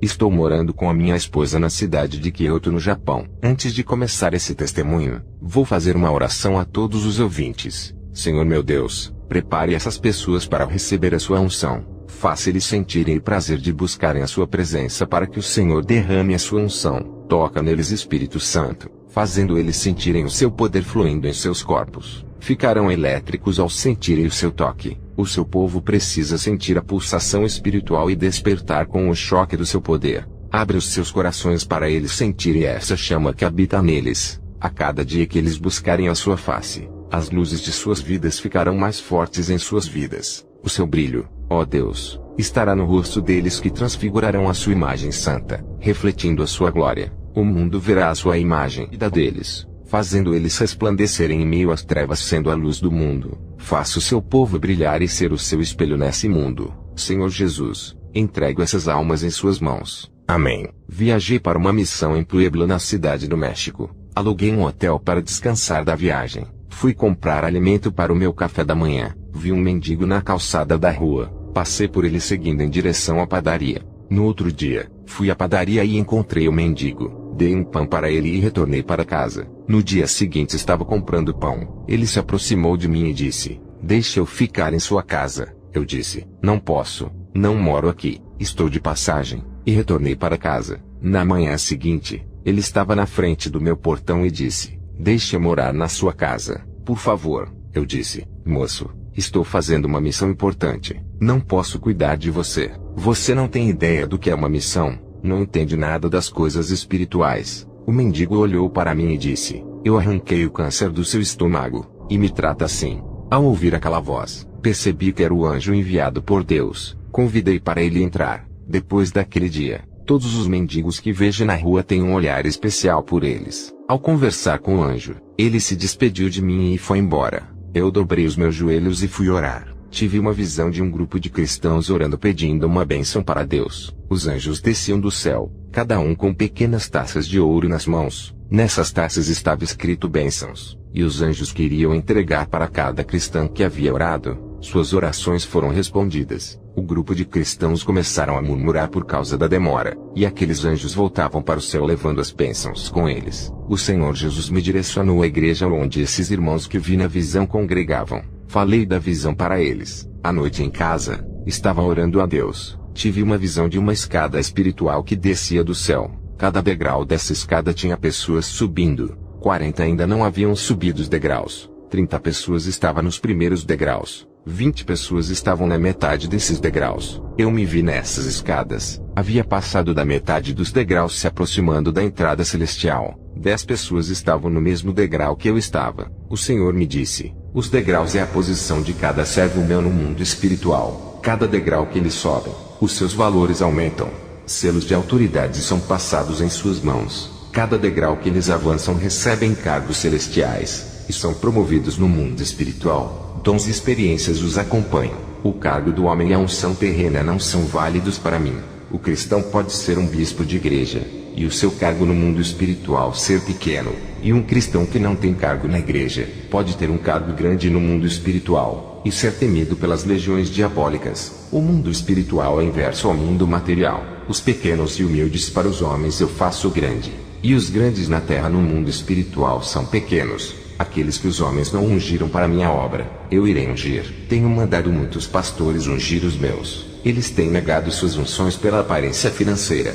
Estou morando com a minha esposa na cidade de Kyoto, no Japão. Antes de começar esse testemunho, vou fazer uma oração a todos os ouvintes. Senhor meu Deus, prepare essas pessoas para receber a sua unção. Faça eles sentirem o prazer de buscarem a sua presença para que o Senhor derrame a sua unção. Toca neles, Espírito Santo, fazendo eles sentirem o seu poder fluindo em seus corpos. Ficarão elétricos ao sentirem o seu toque. O seu povo precisa sentir a pulsação espiritual e despertar com o choque do seu poder. Abre os seus corações para eles sentirem essa chama que habita neles. A cada dia que eles buscarem a sua face, as luzes de suas vidas ficarão mais fortes em suas vidas. O seu brilho, ó Deus, estará no rosto deles, que transfigurarão a sua imagem santa, refletindo a sua glória. O mundo verá a sua imagem e da deles, fazendo eles resplandecerem em meio às trevas, sendo a luz do mundo. Faça o seu povo brilhar e ser o seu espelho nesse mundo. Senhor Jesus, entrego essas almas em suas mãos. Amém. Viajei para uma missão em Puebla, na cidade do México. Aluguei um hotel para descansar da viagem. Fui comprar alimento para o meu café da manhã. Vi um mendigo na calçada da rua. Passei por ele seguindo em direção à padaria. No outro dia, fui à padaria e encontrei o mendigo. Dei um pão para ele e retornei para casa. No dia seguinte estava comprando pão. Ele se aproximou de mim e disse: "Deixe eu ficar em sua casa." Eu disse: "Não posso, não moro aqui, estou de passagem." E retornei para casa. Na manhã seguinte, ele estava na frente do meu portão e disse: "Deixe eu morar na sua casa, por favor." Eu disse: "Moço, estou fazendo uma missão importante. Não posso cuidar de você. Você não tem ideia do que é uma missão. Não entende nada das coisas espirituais." O mendigo olhou para mim e disse: "Eu arranquei o câncer do seu estômago, e me trata assim." Ao ouvir aquela voz, percebi que era o anjo enviado por Deus. Convidei para ele entrar. Depois daquele dia, todos os mendigos que vejo na rua têm um olhar especial por eles. Ao conversar com o anjo, ele se despediu de mim e foi embora. Eu dobrei os meus joelhos e fui orar. Tive uma visão de um grupo de cristãos orando, pedindo uma bênção para Deus. Os anjos desciam do céu, cada um com pequenas taças de ouro nas mãos. Nessas taças estava escrito bênçãos, e os anjos queriam entregar para cada cristão que havia orado. Suas orações foram respondidas. O grupo de cristãos começaram a murmurar por causa da demora, e aqueles anjos voltavam para o céu levando as bênçãos com eles. O Senhor Jesus me direcionou à igreja onde esses irmãos que vi na visão congregavam. Falei da visão para eles. À noite em casa, estava orando a Deus. Tive uma visão de uma escada espiritual que descia do céu. Cada degrau dessa escada tinha pessoas subindo. 40 ainda não haviam subido os degraus. 30 pessoas estavam nos primeiros degraus. 20 pessoas estavam na metade desses degraus. Eu me vi nessas escadas. Havia passado da metade dos degraus, se aproximando da entrada celestial. 10 pessoas estavam no mesmo degrau que eu estava. O Senhor me disse: "Os degraus é a posição de cada servo meu no mundo espiritual. Cada degrau que eles sobem, os seus valores aumentam. Selos de autoridade são passados em suas mãos. Cada degrau que eles avançam recebem cargos celestiais, e são promovidos no mundo espiritual. Dons e experiências os acompanham. O cargo do homem e a unção terrena não são válidos para mim. O cristão pode ser um bispo de igreja, e o seu cargo no mundo espiritual ser pequeno. E um cristão que não tem cargo na igreja, pode ter um cargo grande no mundo espiritual, e ser temido pelas legiões diabólicas. O mundo espiritual é inverso ao mundo material. Os pequenos e humildes para os homens eu faço grande, e os grandes na terra no mundo espiritual são pequenos. Aqueles que os homens não ungiram para minha obra, eu irei ungir. Tenho mandado muitos pastores ungir os meus. Eles têm negado suas unções pela aparência financeira.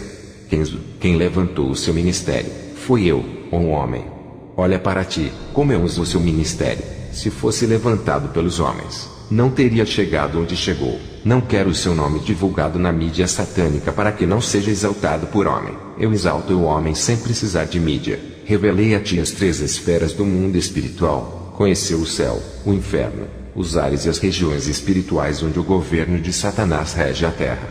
Quem levantou o seu ministério, foi eu, ó homem. Olha para ti, como eu uso o seu ministério. Se fosse levantado pelos homens, não teria chegado onde chegou. Não quero o seu nome divulgado na mídia satânica para que não seja exaltado por homem. Eu exalto o homem sem precisar de mídia. Revelei a ti as 3 esferas do mundo espiritual. Conheceu o céu, o inferno, os ares e as regiões espirituais onde o governo de Satanás rege a terra.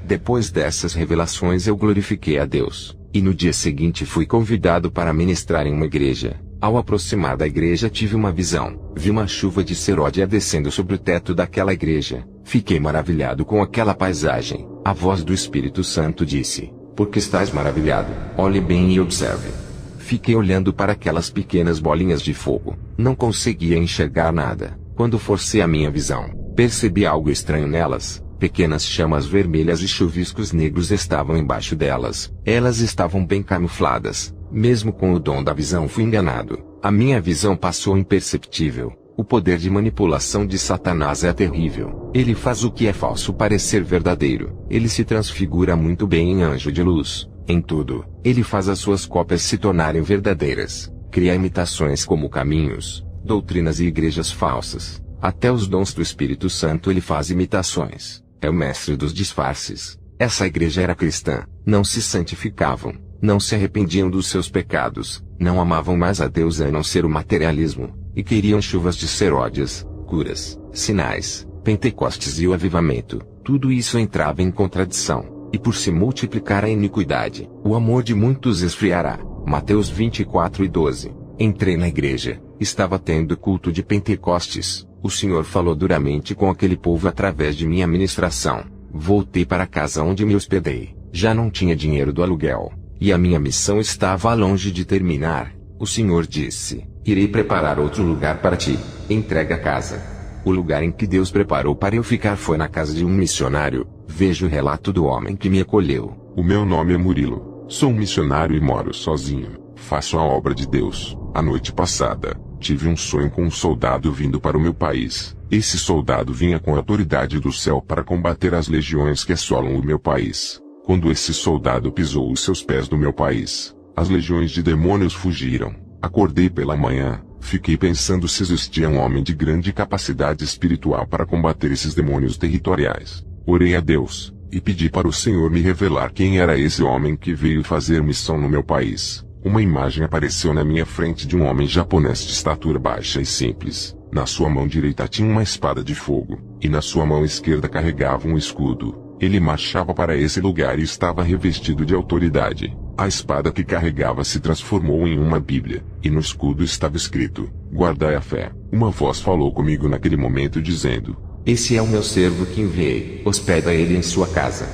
Depois dessas revelações eu glorifiquei a Deus, e no dia seguinte fui convidado para ministrar em uma igreja. Ao aproximar da igreja tive uma visão. Vi uma chuva de seródia descendo sobre o teto daquela igreja. Fiquei maravilhado com aquela paisagem. A voz do Espírito Santo disse: "Por que estás maravilhado? Olhe bem e observe." Fiquei olhando para aquelas pequenas bolinhas de fogo. Não conseguia enxergar nada. Quando forcei a minha visão, percebi algo estranho nelas. Pequenas chamas vermelhas e chuviscos negros estavam embaixo delas. Elas estavam bem camufladas. Mesmo com o dom da visão fui enganado. A minha visão passou imperceptível. O poder de manipulação de Satanás é terrível. Ele faz o que é falso parecer verdadeiro. Ele se transfigura muito bem em anjo de luz. Em tudo, ele faz as suas cópias se tornarem verdadeiras. Cria imitações como caminhos, doutrinas e igrejas falsas. Até os dons do Espírito Santo ele faz imitações. É o mestre dos disfarces. Essa igreja era cristã. Não se santificavam. Não se arrependiam dos seus pecados. Não amavam mais a Deus a não ser o materialismo. E queriam chuvas de seródias, curas, sinais, Pentecostes e o avivamento. Tudo isso entrava em contradição. E por se multiplicar a iniquidade, o amor de muitos esfriará. Mateus 24:12. Entrei na igreja. Estava tendo culto de Pentecostes. O Senhor falou duramente com aquele povo através de minha ministração. Voltei para a casa onde me hospedei. Já não tinha dinheiro do aluguel. E a minha missão estava longe de terminar. O Senhor disse: irei preparar outro lugar para ti. Entrega a casa. O lugar em que Deus preparou para eu ficar foi na casa de um missionário. Veja o relato do homem que me acolheu. O meu nome é Murilo. Sou um missionário e moro sozinho. Faço a obra de Deus. A noite passada, tive um sonho com um soldado vindo para o meu país. Esse soldado vinha com a autoridade do céu para combater as legiões que assolam o meu país. Quando esse soldado pisou os seus pés no meu país, as legiões de demônios fugiram. Acordei pela manhã, fiquei pensando se existia um homem de grande capacidade espiritual para combater esses demônios territoriais. Orei a Deus, e pedi para o Senhor me revelar quem era esse homem que veio fazer missão no meu país. Uma imagem apareceu na minha frente de um homem japonês de estatura baixa e simples. Na sua mão direita tinha uma espada de fogo, e na sua mão esquerda carregava um escudo. Ele marchava para esse lugar e estava revestido de autoridade. A espada que carregava se transformou em uma Bíblia, e no escudo estava escrito: guardai a fé. Uma voz falou comigo naquele momento dizendo: esse é o meu servo que enviei, hospeda ele em sua casa.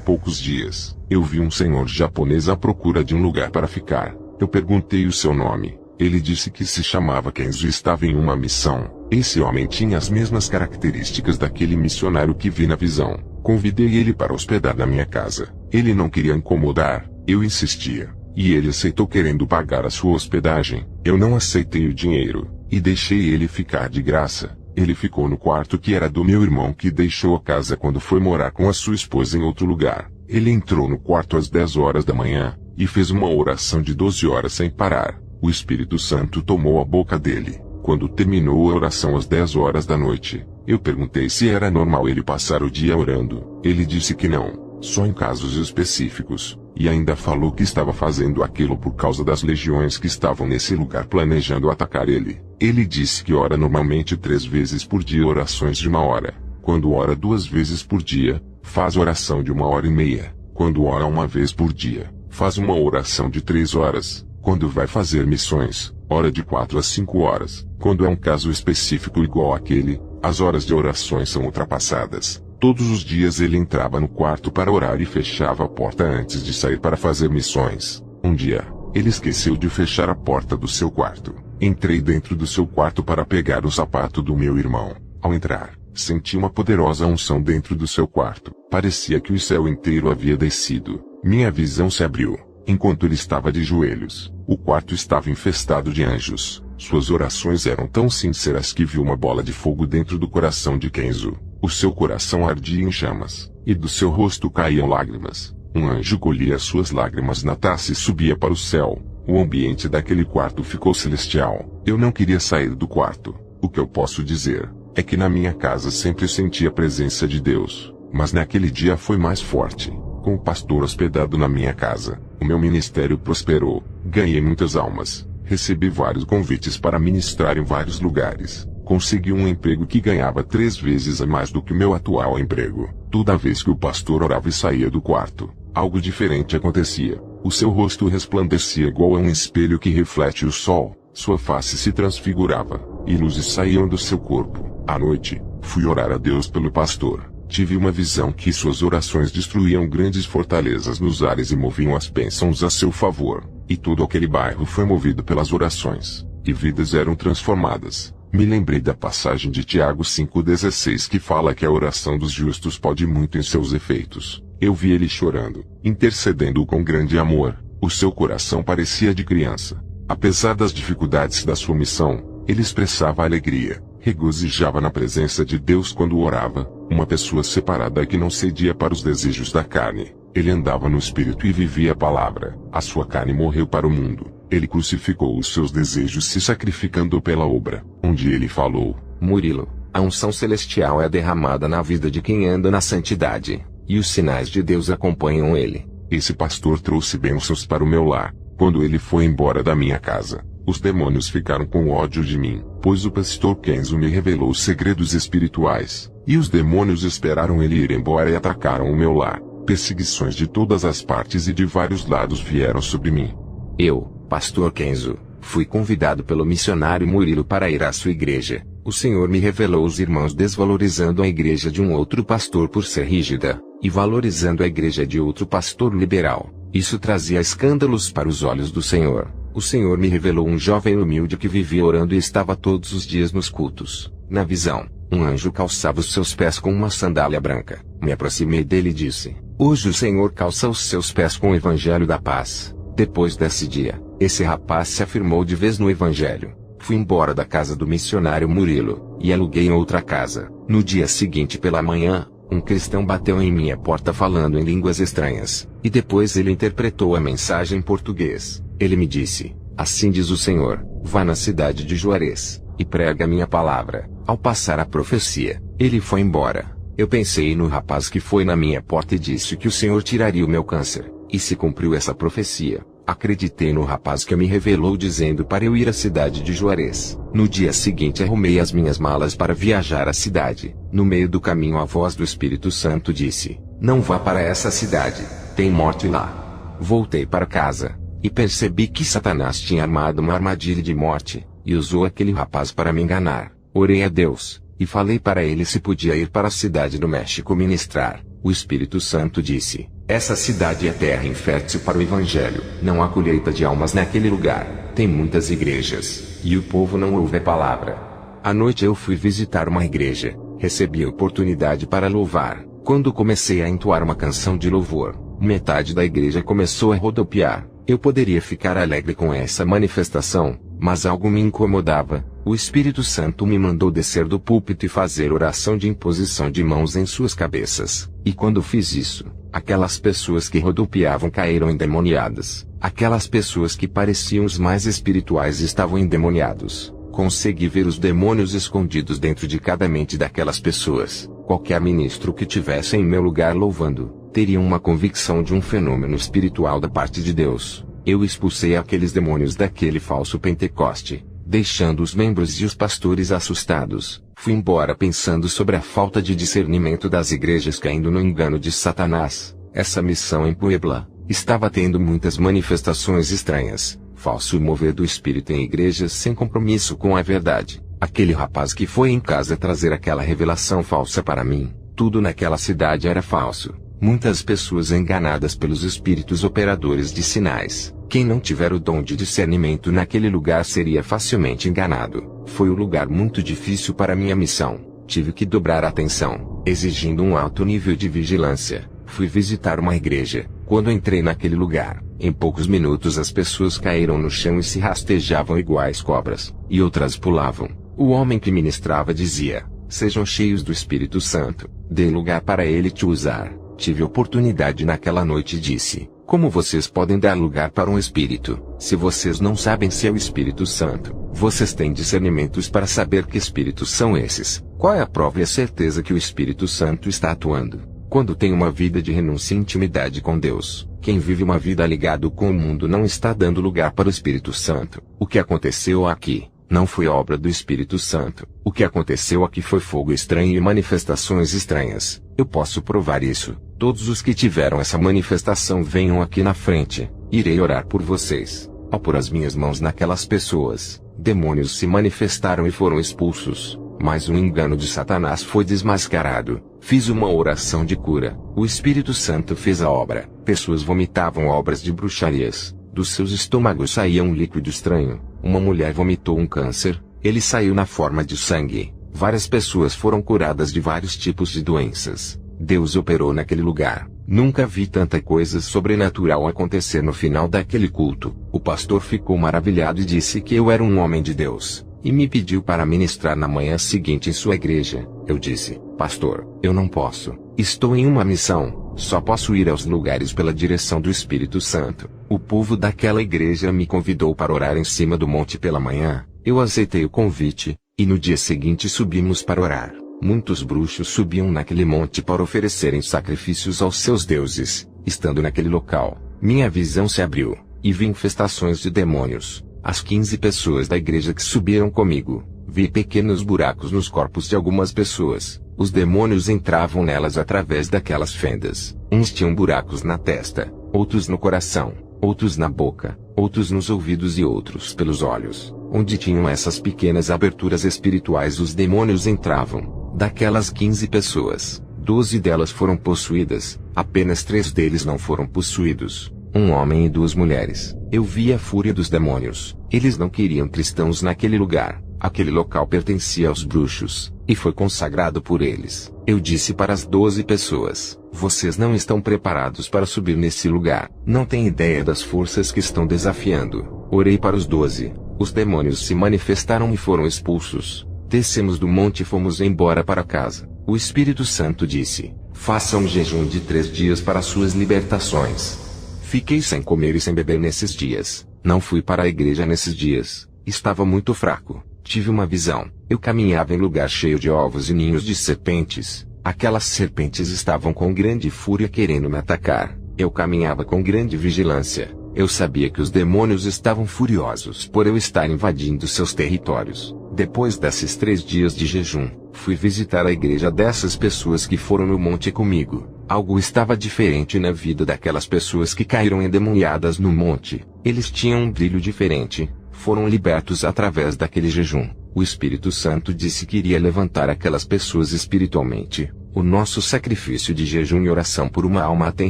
Poucos dias, eu vi um senhor japonês à procura de um lugar para ficar. Eu perguntei o seu nome. Ele disse que se chamava Kenzo e estava em uma missão. Esse homem tinha as mesmas características daquele missionário que vi na visão. Convidei ele para hospedar na minha casa. Ele não queria incomodar, eu insistia. E ele aceitou querendo pagar a sua hospedagem. Eu não aceitei o dinheiro, e deixei ele ficar de graça. Ele ficou no quarto que era do meu irmão que deixou a casa quando foi morar com a sua esposa em outro lugar. Ele entrou no quarto às 10 horas da manhã, e fez uma oração de 12 horas sem parar. O Espírito Santo tomou a boca dele. Quando terminou a oração às 10 horas da noite, eu perguntei se era normal ele passar o dia orando. Ele disse que não, só em casos específicos, e ainda falou que estava fazendo aquilo por causa das legiões que estavam nesse lugar planejando atacar ele. Ele disse que ora normalmente 3 vezes por dia orações de 1 hora. Quando ora 2 vezes por dia, faz oração de 1h30. Quando ora 1 vez por dia, faz uma oração de 3 horas. Quando vai fazer missões, ora de 4 a 5 horas. Quando é um caso específico igual àquele, as horas de orações são ultrapassadas. Todos os dias ele entrava no quarto para orar e fechava a porta antes de sair para fazer missões. Um dia, ele esqueceu de fechar a porta do seu quarto. Entrei dentro do seu quarto para pegar o sapato do meu irmão. Ao entrar, senti uma poderosa unção dentro do seu quarto. Parecia que o céu inteiro havia descido. Minha visão se abriu. Enquanto ele estava de joelhos, o quarto estava infestado de anjos. Suas orações eram tão sinceras que vi uma bola de fogo dentro do coração de Kenzo. O seu coração ardia em chamas, e do seu rosto caíam lágrimas. Um anjo colhia suas lágrimas na taça e subia para o céu. O ambiente daquele quarto ficou celestial. Eu não queria sair do quarto. O que eu posso dizer é que na minha casa sempre senti a presença de Deus. Mas naquele dia foi mais forte. Com o pastor hospedado na minha casa, o meu ministério prosperou. Ganhei muitas almas. Recebi vários convites para ministrar em vários lugares. Consegui um emprego que ganhava 3 vezes a mais do que o meu atual emprego. Toda vez que o pastor orava e saía do quarto, algo diferente acontecia. O seu rosto resplandecia igual a um espelho que reflete o sol. Sua face se transfigurava, e luzes saíam do seu corpo. À noite, fui orar a Deus pelo pastor. Tive uma visão que suas orações destruíam grandes fortalezas nos ares e moviam as bênçãos a seu favor. E todo aquele bairro foi movido pelas orações, e vidas eram transformadas. Me lembrei da passagem de Tiago 5,16 que fala que a oração dos justos pode muito em seus efeitos. Eu vi ele chorando, intercedendo com grande amor. O seu coração parecia de criança. Apesar das dificuldades da sua missão, ele expressava alegria, regozijava na presença de Deus quando orava, uma pessoa separada que não cedia para os desejos da carne. Ele andava no Espírito e vivia a palavra. A sua carne morreu para o mundo. Ele crucificou os seus desejos se sacrificando pela obra, onde ele falou: Murilo, a unção celestial é derramada na vida de quem anda na santidade, e os sinais de Deus acompanham ele. Esse pastor trouxe bênçãos para o meu lar. Quando ele foi embora da minha casa, os demônios ficaram com ódio de mim, pois o pastor Kenzo me revelou segredos espirituais, e os demônios esperaram ele ir embora e atacaram o meu lar. Perseguições de todas as partes e de vários lados vieram sobre mim. Eu, pastor Kenzo, fui convidado pelo missionário Murilo para ir à sua igreja. O Senhor me revelou os irmãos desvalorizando a igreja de um outro pastor por ser rígida, e valorizando a igreja de outro pastor liberal. Isso trazia escândalos para os olhos do Senhor. O Senhor me revelou um jovem humilde que vivia orando e estava todos os dias nos cultos. Na visão, um anjo calçava os seus pés com uma sandália branca. Me aproximei dele e disse: Hoje o Senhor calça os seus pés com o evangelho da paz. Depois desse dia, esse rapaz se afirmou de vez no evangelho. Fui embora da casa do missionário Murilo, e aluguei outra casa. No dia seguinte pela manhã, um cristão bateu em minha porta falando em línguas estranhas, e depois ele interpretou a mensagem em português. Ele me disse: Assim diz o Senhor, vá na cidade de Juarez, e prega a minha palavra. Ao passar a profecia, ele foi embora. Eu pensei no rapaz que foi na minha porta e disse que o Senhor tiraria o meu câncer, e se cumpriu essa profecia. Acreditei no rapaz que me revelou dizendo para eu ir à cidade de Juarez. No dia seguinte arrumei as minhas malas para viajar à cidade. No meio do caminho a voz do Espírito Santo disse: Não vá para essa cidade, tem morte lá. Voltei para casa, e percebi que Satanás tinha armado uma armadilha de morte, e usou aquele rapaz para me enganar. Orei a Deus, e falei para ele se podia ir para a cidade do México ministrar. O Espírito Santo disse: Essa cidade é terra infértil para o Evangelho. Não há colheita de almas naquele lugar. Tem muitas igrejas, e o povo não ouve a palavra. À noite eu fui visitar uma igreja. Recebi a oportunidade para louvar. Quando comecei a entoar uma canção de louvor, metade da igreja começou a rodopiar. Eu poderia ficar alegre com essa manifestação, mas algo me incomodava. O Espírito Santo me mandou descer do púlpito e fazer oração de imposição de mãos em suas cabeças. E quando fiz isso, aquelas pessoas que rodopiavam caíram endemoniadas. Aquelas pessoas que pareciam os mais espirituais estavam endemoniados. Consegui ver os demônios escondidos dentro de cada mente daquelas pessoas. Qualquer ministro que tivesse em meu lugar louvando, teria uma convicção de um fenômeno espiritual da parte de Deus. Eu expulsei aqueles demônios daquele falso Pentecoste, deixando os membros e os pastores assustados. Fui embora pensando sobre a falta de discernimento das igrejas caindo no engano de Satanás. Essa missão em Puebla estava tendo muitas manifestações estranhas, falso mover do espírito em igrejas sem compromisso com a verdade. Aquele rapaz que foi em casa trazer aquela revelação falsa para mim, tudo naquela cidade era falso. Muitas pessoas enganadas pelos espíritos operadores de sinais. Quem não tiver o dom de discernimento naquele lugar seria facilmente enganado. Foi um lugar muito difícil para minha missão. Tive que dobrar a atenção, exigindo um alto nível de vigilância. Fui visitar uma igreja. Quando entrei naquele lugar, em poucos minutos as pessoas caíram no chão e se rastejavam iguais cobras, e outras pulavam. O homem que ministrava dizia: Sejam cheios do Espírito Santo, dê lugar para ele te usar. Tive oportunidade naquela noite e disse: Como vocês podem dar lugar para um espírito, se vocês não sabem se é o Espírito Santo? Vocês têm discernimentos para saber que espíritos são esses? Qual é a prova e a certeza que o Espírito Santo está atuando? Quando tem uma vida de renúncia e intimidade com Deus, quem vive uma vida ligado com o mundo não está dando lugar para o Espírito Santo. O que aconteceu aqui não foi obra do Espírito Santo. O que aconteceu aqui foi fogo estranho e manifestações estranhas. Eu posso provar isso. Todos os que tiveram essa manifestação venham aqui na frente. Irei orar por vocês. Ao pôr as minhas mãos naquelas pessoas, demônios se manifestaram e foram expulsos. Mas o engano de Satanás foi desmascarado. Fiz uma oração de cura. O Espírito Santo fez a obra. Pessoas vomitavam obras de bruxarias. Dos seus estômagos saía um líquido estranho. Uma mulher vomitou um câncer. Ele saiu na forma de sangue. Várias pessoas foram curadas de vários tipos de doenças. Deus operou naquele lugar. Nunca vi tanta coisa sobrenatural acontecer no final daquele culto. O pastor ficou maravilhado e disse que eu era um homem de Deus, e me pediu para ministrar na manhã seguinte em sua igreja. Eu disse: pastor, eu não posso. Estou em uma missão. Só posso ir aos lugares pela direção do Espírito Santo. O povo daquela igreja me convidou para orar em cima do monte pela manhã. Eu aceitei o convite, e no dia seguinte subimos para orar. Muitos bruxos subiam naquele monte para oferecerem sacrifícios aos seus deuses. Estando naquele local, minha visão se abriu, e vi infestações de demônios. As 15 pessoas da igreja que subiram comigo, vi pequenos buracos nos corpos de algumas pessoas. Os demônios entravam nelas através daquelas fendas. Uns tinham buracos na testa, outros no coração, outros na boca, outros nos ouvidos e outros pelos olhos. Onde tinham essas pequenas aberturas espirituais os demônios entravam. Daquelas 15 pessoas, 12 delas foram possuídas, apenas 3 deles não foram possuídos, um homem e 2 mulheres. Eu vi a fúria dos demônios. Eles não queriam cristãos naquele lugar. Aquele local pertencia aos bruxos, e foi consagrado por eles. Eu disse para as 12 pessoas: vocês não estão preparados para subir nesse lugar. Não têm ideia das forças que estão desafiando. Orei para os 12. Os demônios se manifestaram e foram expulsos. Descemos do monte e fomos embora para casa. O Espírito Santo disse: faça um jejum de 3 dias para suas libertações. Fiquei sem comer e sem beber nesses dias. Não fui para a igreja nesses dias. Estava muito fraco. Tive uma visão. Eu caminhava em lugar cheio de ovos e ninhos de serpentes. Aquelas serpentes estavam com grande fúria querendo me atacar. Eu caminhava com grande vigilância. Eu sabia que os demônios estavam furiosos por eu estar invadindo seus territórios. Depois desses 3 dias de jejum, fui visitar a igreja dessas pessoas que foram no monte comigo. Algo estava diferente na vida daquelas pessoas que caíram endemoniadas no monte. Eles tinham um brilho diferente. Foram libertos através daquele jejum. O Espírito Santo disse que iria levantar aquelas pessoas espiritualmente. O nosso sacrifício de jejum e oração por uma alma tem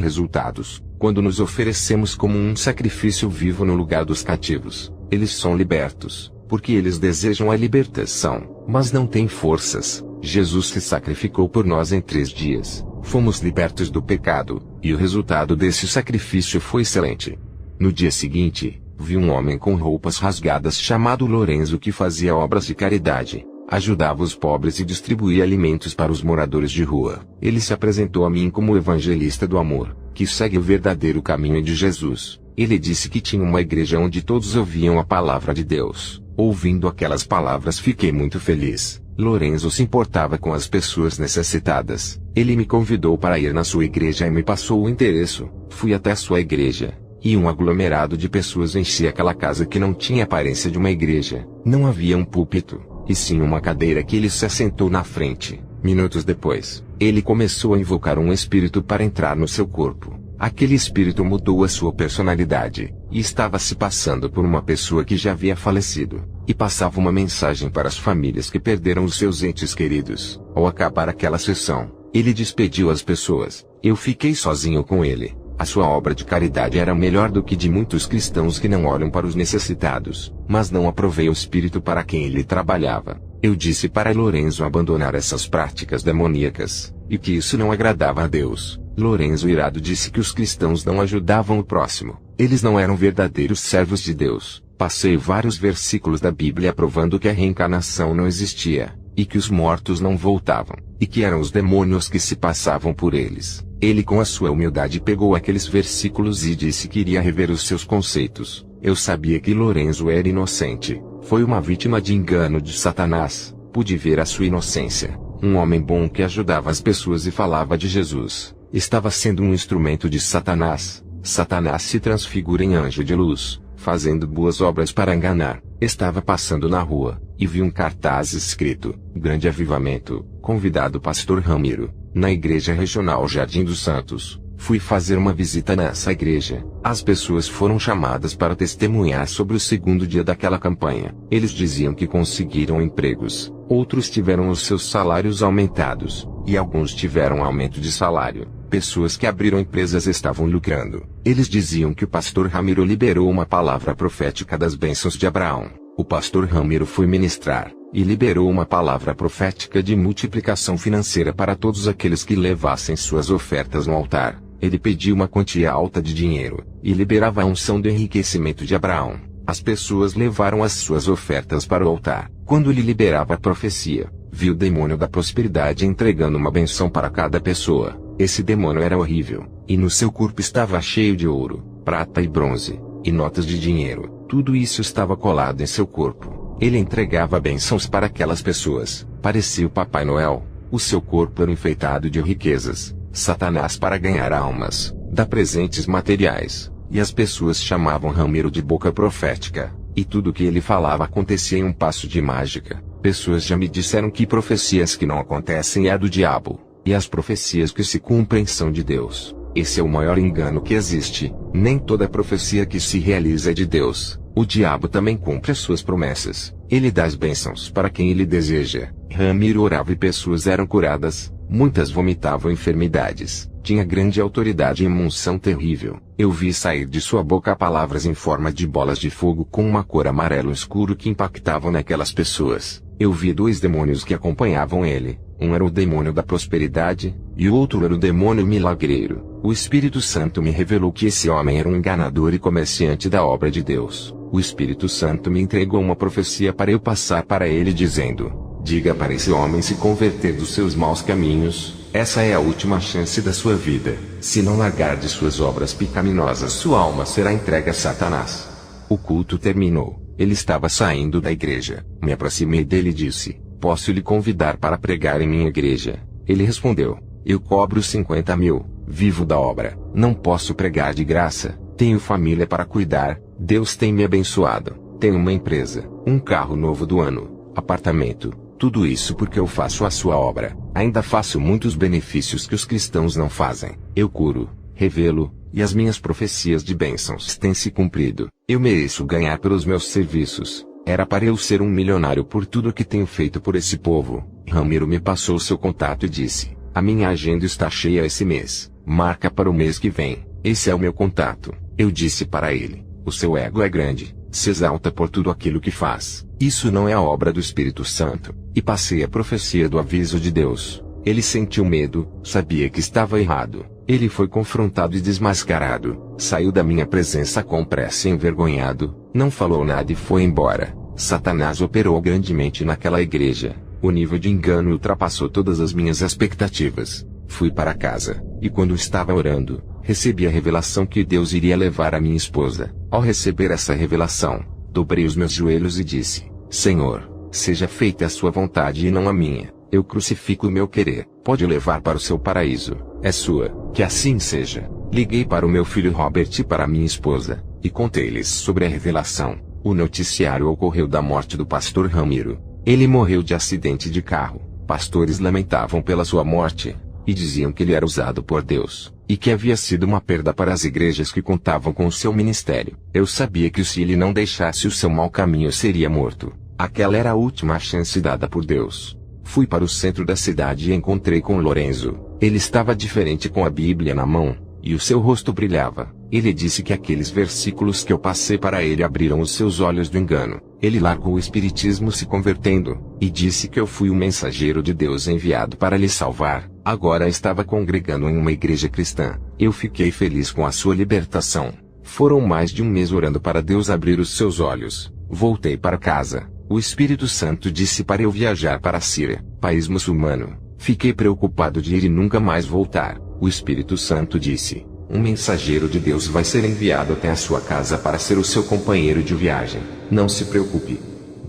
resultados. Quando nos oferecemos como um sacrifício vivo no lugar dos cativos, eles são libertos, porque eles desejam a libertação, mas não têm forças. Jesus se sacrificou por nós em 3 dias. Fomos libertos do pecado, e o resultado desse sacrifício foi excelente. No dia seguinte, vi um homem com roupas rasgadas chamado Lorenzo que fazia obras de caridade, ajudava os pobres e distribuía alimentos para os moradores de rua. Ele se apresentou a mim como o evangelista do amor, que segue o verdadeiro caminho de Jesus. Ele disse que tinha uma igreja onde todos ouviam a palavra de Deus. Ouvindo aquelas palavras fiquei muito feliz. Lorenzo se importava com as pessoas necessitadas. Ele me convidou para ir na sua igreja e me passou o endereço. Fui até sua igreja. E um aglomerado de pessoas enchia aquela casa que não tinha aparência de uma igreja. Não havia um púlpito, e sim uma cadeira que ele se assentou na frente. Minutos depois, ele começou a invocar um espírito para entrar no seu corpo. Aquele espírito mudou a sua personalidade, e estava se passando por uma pessoa que já havia falecido, e passava uma mensagem para as famílias que perderam os seus entes queridos. Ao acabar aquela sessão, ele despediu as pessoas. Eu fiquei sozinho com ele. A sua obra de caridade era melhor do que de muitos cristãos que não olham para os necessitados, mas não aprovei o espírito para quem ele trabalhava. Eu disse para Lorenzo abandonar essas práticas demoníacas, e que isso não agradava a Deus. Lorenzo irado disse que os cristãos não ajudavam o próximo. Eles não eram verdadeiros servos de Deus. Passei vários versículos da Bíblia provando que a reencarnação não existia, e que os mortos não voltavam, e que eram os demônios que se passavam por eles. Ele com a sua humildade pegou aqueles versículos e disse que iria rever os seus conceitos. Eu sabia que Lorenzo era inocente. Foi uma vítima de engano de Satanás. Pude ver a sua inocência. Um homem bom que ajudava as pessoas e falava de Jesus, estava sendo um instrumento de Satanás. Satanás se transfigura em anjo de luz, fazendo boas obras para enganar. Estava passando na rua, e vi um cartaz escrito: Grande Avivamento, convidado Pastor Ramiro, na Igreja Regional Jardim dos Santos. Fui fazer uma visita nessa igreja. As pessoas foram chamadas para testemunhar sobre o segundo dia daquela campanha. Eles diziam que conseguiram empregos, outros tiveram os seus salários aumentados, e alguns tiveram aumento de salário. Pessoas que abriram empresas estavam lucrando. Eles diziam que o pastor Ramiro liberou uma palavra profética das bênçãos de Abraão. O pastor Ramiro foi ministrar, e liberou uma palavra profética de multiplicação financeira para todos aqueles que levassem suas ofertas no altar. Ele pediu uma quantia alta de dinheiro, e liberava a unção do enriquecimento de Abraão. As pessoas levaram as suas ofertas para o altar. Quando ele liberava a profecia, viu o demônio da prosperidade entregando uma benção para cada pessoa. Esse demônio era horrível, e no seu corpo estava cheio de ouro, prata e bronze, e notas de dinheiro. Tudo isso estava colado em seu corpo. Ele entregava bênçãos para aquelas pessoas. Parecia o Papai Noel. O seu corpo era enfeitado de riquezas. Satanás, para ganhar almas, dá presentes materiais. E as pessoas chamavam Ramiro de boca profética. E tudo o que ele falava acontecia em um passo de mágica. Pessoas já me disseram que profecias que não acontecem é do diabo. E as profecias que se cumprem são de Deus. Esse é o maior engano que existe. Nem toda profecia que se realiza é de Deus. O diabo também cumpre as suas promessas. Ele dá as bênçãos para quem ele deseja. Ramiro orava e pessoas eram curadas. Muitas vomitavam enfermidades. Tinha grande autoridade e uma unção terrível. Eu vi sair de sua boca palavras em forma de bolas de fogo com uma cor amarelo escuro que impactavam naquelas pessoas. Eu vi 2 demônios que acompanhavam ele. Um era o demônio da prosperidade, e o outro era o demônio milagreiro. O Espírito Santo me revelou que esse homem era um enganador e comerciante da obra de Deus. O Espírito Santo me entregou uma profecia para eu passar para ele dizendo: diga para esse homem se converter dos seus maus caminhos. Essa é a última chance da sua vida. Se não largar de suas obras pecaminosas, sua alma será entregue a Satanás. O culto terminou. Ele estava saindo da igreja. Me aproximei dele e disse: posso lhe convidar para pregar em minha igreja? Ele respondeu: eu cobro 50 mil, vivo da obra, não posso pregar de graça, tenho família para cuidar, Deus tem me abençoado, tenho uma empresa, um carro novo do ano, apartamento, tudo isso porque eu faço a sua obra. Ainda faço muitos benefícios que os cristãos não fazem. Eu curo, revelo, e as minhas profecias de bênçãos têm se cumprido. Eu mereço ganhar pelos meus serviços. Era para eu ser um milionário por tudo que tenho feito por esse povo. Ramiro me passou seu contato e disse: a minha agenda está cheia esse mês. Marca para o mês que vem. Esse é o meu contato. Eu disse para ele: o seu ego é grande. Se exalta por tudo aquilo que faz. Isso não é a obra do Espírito Santo. E passei a profecia do aviso de Deus. Ele sentiu medo, sabia que estava errado. Ele foi confrontado e desmascarado. Saiu da minha presença com pressa e envergonhado. Não falou nada e foi embora. Satanás operou grandemente naquela igreja. O nível de engano ultrapassou todas as minhas expectativas. Fui para casa, e quando estava orando, recebi a revelação que Deus iria levar a minha esposa. Ao receber essa revelação, dobrei os meus joelhos e disse: Senhor, seja feita a sua vontade e não a minha. Eu crucifico o meu querer. Pode levar para o seu paraíso. É sua. Que assim seja. Liguei para o meu filho Robert e para minha esposa, e contei-lhes sobre a revelação. O noticiário ocorreu da morte do pastor Ramiro. Ele morreu de acidente de carro. Pastores lamentavam pela sua morte, e diziam que ele era usado por Deus, e que havia sido uma perda para as igrejas que contavam com o seu ministério. Eu sabia que se ele não deixasse o seu mau caminho seria morto. Aquela era a última chance dada por Deus. Fui para o centro da cidade e encontrei com Lorenzo. Ele estava diferente com a Bíblia na mão, e o seu rosto brilhava. Ele disse que aqueles versículos que eu passei para ele abriram os seus olhos do engano. Ele largou o espiritismo se convertendo, e disse que eu fui o mensageiro de Deus enviado para lhe salvar. Agora estava congregando em uma igreja cristã. Eu fiquei feliz com a sua libertação. Foram mais de um mês orando para Deus abrir os seus olhos. Voltei para casa. O Espírito Santo disse para eu viajar para a Síria, país muçulmano. Fiquei preocupado de ir e nunca mais voltar. O Espírito Santo disse: um mensageiro de Deus vai ser enviado até a sua casa para ser o seu companheiro de viagem. Não se preocupe.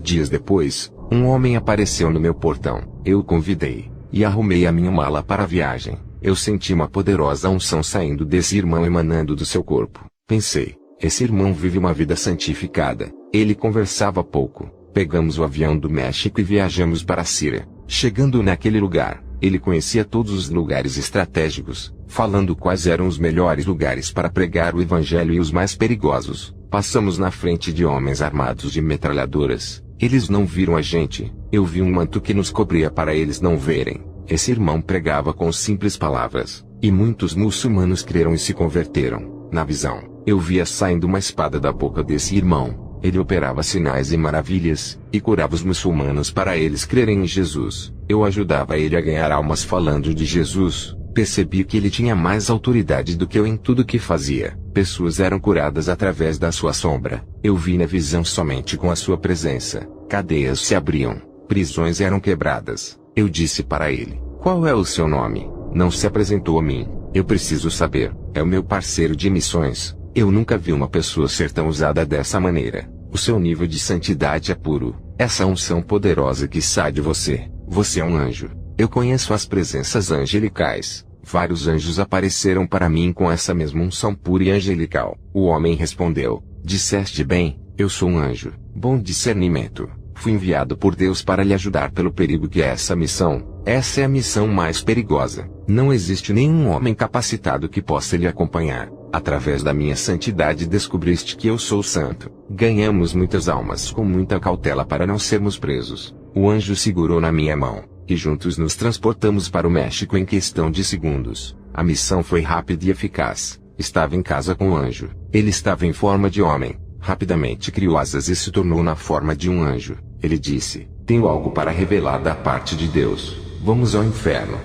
Dias depois, um homem apareceu no meu portão. Eu o convidei, e arrumei a minha mala para a viagem. Eu senti uma poderosa unção saindo desse irmão emanando do seu corpo. Pensei: esse irmão vive uma vida santificada. Ele conversava pouco. Pegamos o avião do México e viajamos para a Síria. Chegando naquele lugar, ele conhecia todos os lugares estratégicos, falando quais eram os melhores lugares para pregar o evangelho e os mais perigosos. Passamos na frente de homens armados de metralhadoras. Eles não viram a gente. Eu vi um manto que nos cobria para eles não verem. Esse irmão pregava com simples palavras, e muitos muçulmanos creram e se converteram. Na visão, eu via saindo uma espada da boca desse irmão. Ele operava sinais e maravilhas, e curava os muçulmanos para eles crerem em Jesus. Eu ajudava ele a ganhar almas falando de Jesus. Percebi que ele tinha mais autoridade do que eu em tudo que fazia. Pessoas eram curadas através da sua sombra. Eu vi na visão somente com a sua presença. Cadeias se abriam. Prisões eram quebradas. Eu disse para ele: qual é o seu nome? Não se apresentou a mim. Eu preciso saber. É o meu parceiro de missões. Eu nunca vi uma pessoa ser tão usada dessa maneira. O seu nível de santidade é puro. Essa unção poderosa que sai de você. Você é um anjo. Eu conheço as presenças angelicais. Vários anjos apareceram para mim com essa mesma unção pura e angelical. O homem respondeu: disseste bem, eu sou um anjo. Bom discernimento. Fui enviado por Deus para lhe ajudar pelo perigo que é essa missão. Essa é a missão mais perigosa. Não existe nenhum homem capacitado que possa lhe acompanhar. Através da minha santidade descobriste que eu sou santo. Ganhamos muitas almas com muita cautela para não sermos presos. O anjo segurou na minha mão, e juntos nos transportamos para o México em questão de segundos. A missão foi rápida e eficaz. Estava em casa com o anjo. Ele estava em forma de homem. Rapidamente criou asas e se tornou na forma de um anjo. Ele disse: tenho algo para revelar da parte de Deus. Vamos ao inferno.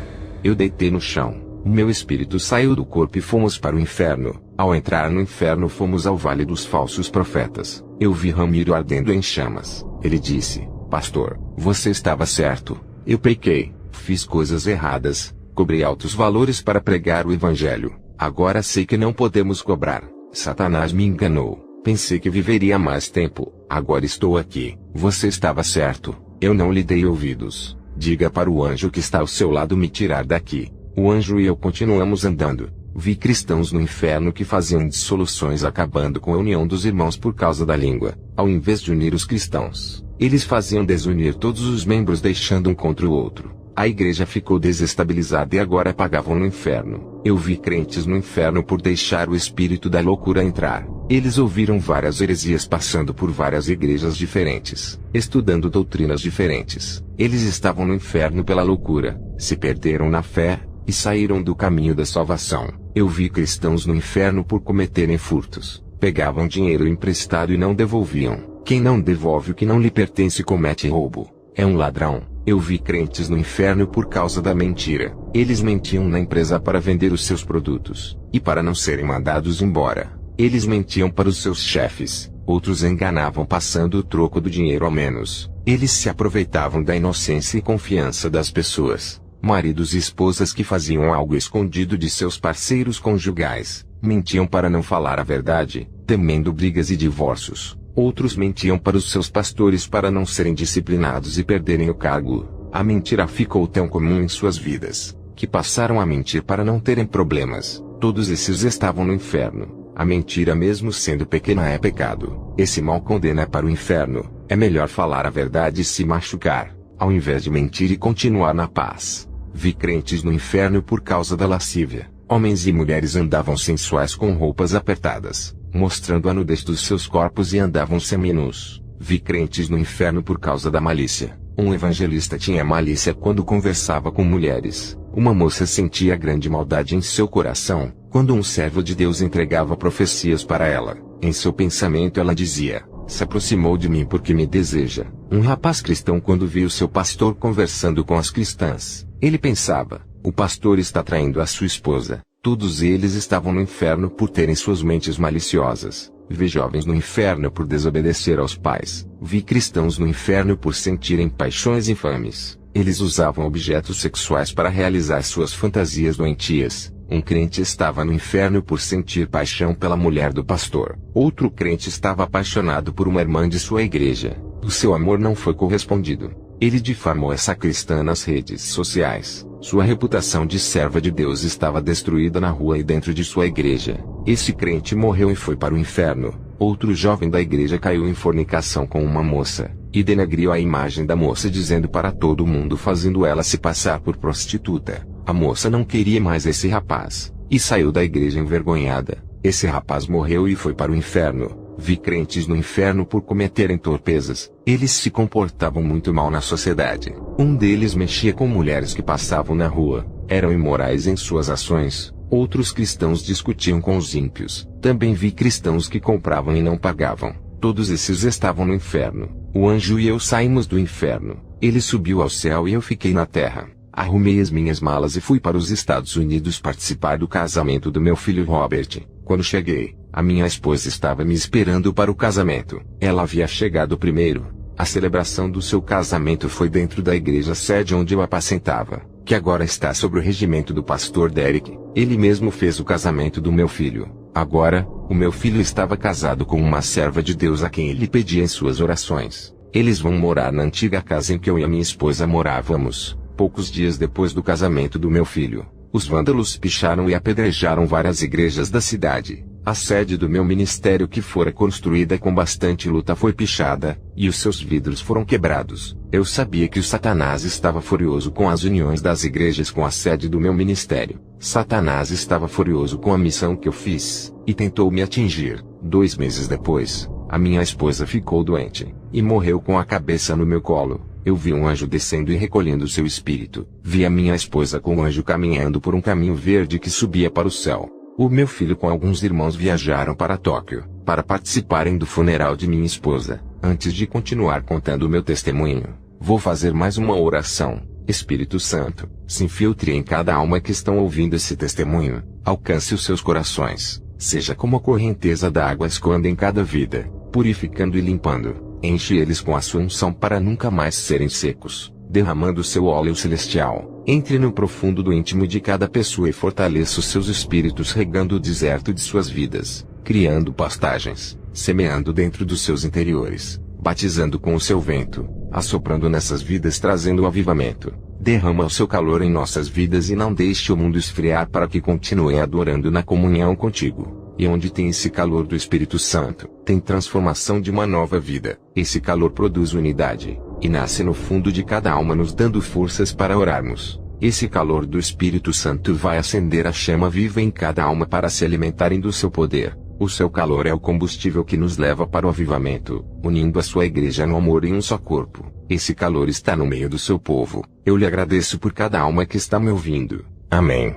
Eu deitei no chão. O meu espírito saiu do corpo e fomos para o inferno. Ao entrar no inferno fomos ao vale dos falsos profetas. Eu vi Ramiro ardendo em chamas. Ele disse: pastor, você estava certo. Eu pequei, fiz coisas erradas, cobrei altos valores para pregar o evangelho. Agora sei que não podemos cobrar. Satanás me enganou. Pensei que viveria mais tempo. Agora estou aqui. Você estava certo. Eu não lhe dei ouvidos. Diga para o anjo que está ao seu lado me tirar daqui. O anjo e eu continuamos andando. Vi cristãos no inferno que faziam dissoluções acabando com a união dos irmãos por causa da língua. Ao invés de unir os cristãos, eles faziam desunir todos os membros deixando um contra o outro. A igreja ficou desestabilizada e agora pagavam no inferno. Eu vi crentes no inferno por deixar o espírito da loucura entrar. Eles ouviram várias heresias passando por várias igrejas diferentes, estudando doutrinas diferentes. Eles estavam no inferno pela loucura, se perderam na fé, e saíram do caminho da salvação. Eu vi cristãos no inferno por cometerem furtos. Pegavam dinheiro emprestado e não devolviam. Quem não devolve o que não lhe pertence comete roubo. É um ladrão. Eu vi crentes no inferno por causa da mentira. Eles mentiam na empresa para vender os seus produtos, e para não serem mandados embora. Eles mentiam para os seus chefes. Outros enganavam passando o troco do dinheiro ao menos. Eles se aproveitavam da inocência e confiança das pessoas. Maridos e esposas que faziam algo escondido de seus parceiros conjugais. Mentiam para não falar a verdade, temendo brigas e divórcios. Outros mentiam para os seus pastores para não serem disciplinados e perderem o cargo. A mentira ficou tão comum em suas vidas, que passaram a mentir para não terem problemas. Todos esses estavam no inferno. A mentira, mesmo sendo pequena, é pecado. Esse mal condena para o inferno. É melhor falar a verdade e se machucar, ao invés de mentir e continuar na paz. Vi crentes no inferno por causa da lascívia. Homens e mulheres andavam sensuais com roupas apertadas, mostrando a nudez dos seus corpos e andavam seminus. Vi crentes no inferno por causa da malícia. Um evangelista tinha malícia quando conversava com mulheres. Uma moça sentia grande maldade em seu coração, quando um servo de Deus entregava profecias para ela. Em seu pensamento ela dizia: se aproximou de mim porque me deseja. Um rapaz cristão, quando viu seu pastor conversando com as cristãs, ele pensava: o pastor está traindo a sua esposa. Todos eles estavam no inferno por terem suas mentes maliciosas. Vi jovens no inferno por desobedecer aos pais. Vi cristãos no inferno por sentirem paixões infames. Eles usavam objetos sexuais para realizar suas fantasias doentias. Um crente estava no inferno por sentir paixão pela mulher do pastor. Outro crente estava apaixonado por uma irmã de sua igreja. O seu amor não foi correspondido. Ele difamou essa cristã nas redes sociais. Sua reputação de serva de Deus estava destruída na rua e dentro de sua igreja. Esse crente morreu e foi para o inferno. Outro jovem da igreja caiu em fornicação com uma moça, e denegriu a imagem da moça dizendo para todo mundo, fazendo ela se passar por prostituta. A moça não queria mais esse rapaz, e saiu da igreja envergonhada. Esse rapaz morreu e foi para o inferno. Vi crentes no inferno por cometerem torpezas. Eles se comportavam muito mal na sociedade. Um deles mexia com mulheres que passavam na rua. Eram imorais em suas ações. Outros cristãos discutiam com os ímpios. Também vi cristãos que compravam e não pagavam. Todos esses estavam no inferno. O anjo e eu saímos do inferno. Ele subiu ao céu e eu fiquei na terra. Arrumei as minhas malas e fui para os Estados Unidos participar do casamento do meu filho Robert. Quando cheguei, a minha esposa estava me esperando para o casamento. Ela havia chegado primeiro. A celebração do seu casamento foi dentro da igreja sede onde eu apacentava, que agora está sob o regimento do pastor Derek. Ele mesmo fez o casamento do meu filho. Agora, o meu filho estava casado com uma serva de Deus a quem ele pedia em suas orações. Eles vão morar na antiga casa em que eu e a minha esposa morávamos. Poucos dias depois do casamento do meu filho, os vândalos picharam e apedrejaram várias igrejas da cidade. A sede do meu ministério, que fora construída com bastante luta, foi pichada, e os seus vidros foram quebrados. Eu sabia que o Satanás estava furioso com as uniões das igrejas com a sede do meu ministério. Satanás estava furioso com a missão que eu fiz, e tentou me atingir. 2 meses depois, a minha esposa ficou doente, e morreu com a cabeça no meu colo. Eu vi um anjo descendo e recolhendo seu espírito. Vi a minha esposa com o anjo caminhando por um caminho verde que subia para o céu. O meu filho com alguns irmãos viajaram para Tóquio, para participarem do funeral de minha esposa. Antes de continuar contando o meu testemunho, vou fazer mais uma oração. Espírito Santo, se infiltre em cada alma que estão ouvindo esse testemunho. Alcance os seus corações. Seja como a correnteza da água escoando em cada vida, purificando e limpando. Enche eles com a sua unção para nunca mais serem secos, derramando seu óleo celestial. Entre no profundo do íntimo de cada pessoa e fortaleça os seus espíritos, regando o deserto de suas vidas, criando pastagens, semeando dentro dos seus interiores, batizando com o seu vento, assoprando nessas vidas, trazendo o avivamento. Derrama o seu calor em nossas vidas e não deixe o mundo esfriar, para que continuem adorando na comunhão contigo. E onde tem esse calor do Espírito Santo, tem transformação de uma nova vida. Esse calor produz unidade, e nasce no fundo de cada alma, nos dando forças para orarmos. Esse calor do Espírito Santo vai acender a chama viva em cada alma para se alimentarem do seu poder. O seu calor é o combustível que nos leva para o avivamento, unindo a sua igreja no amor em um só corpo. Esse calor está no meio do seu povo. Eu lhe agradeço por cada alma que está me ouvindo. Amém.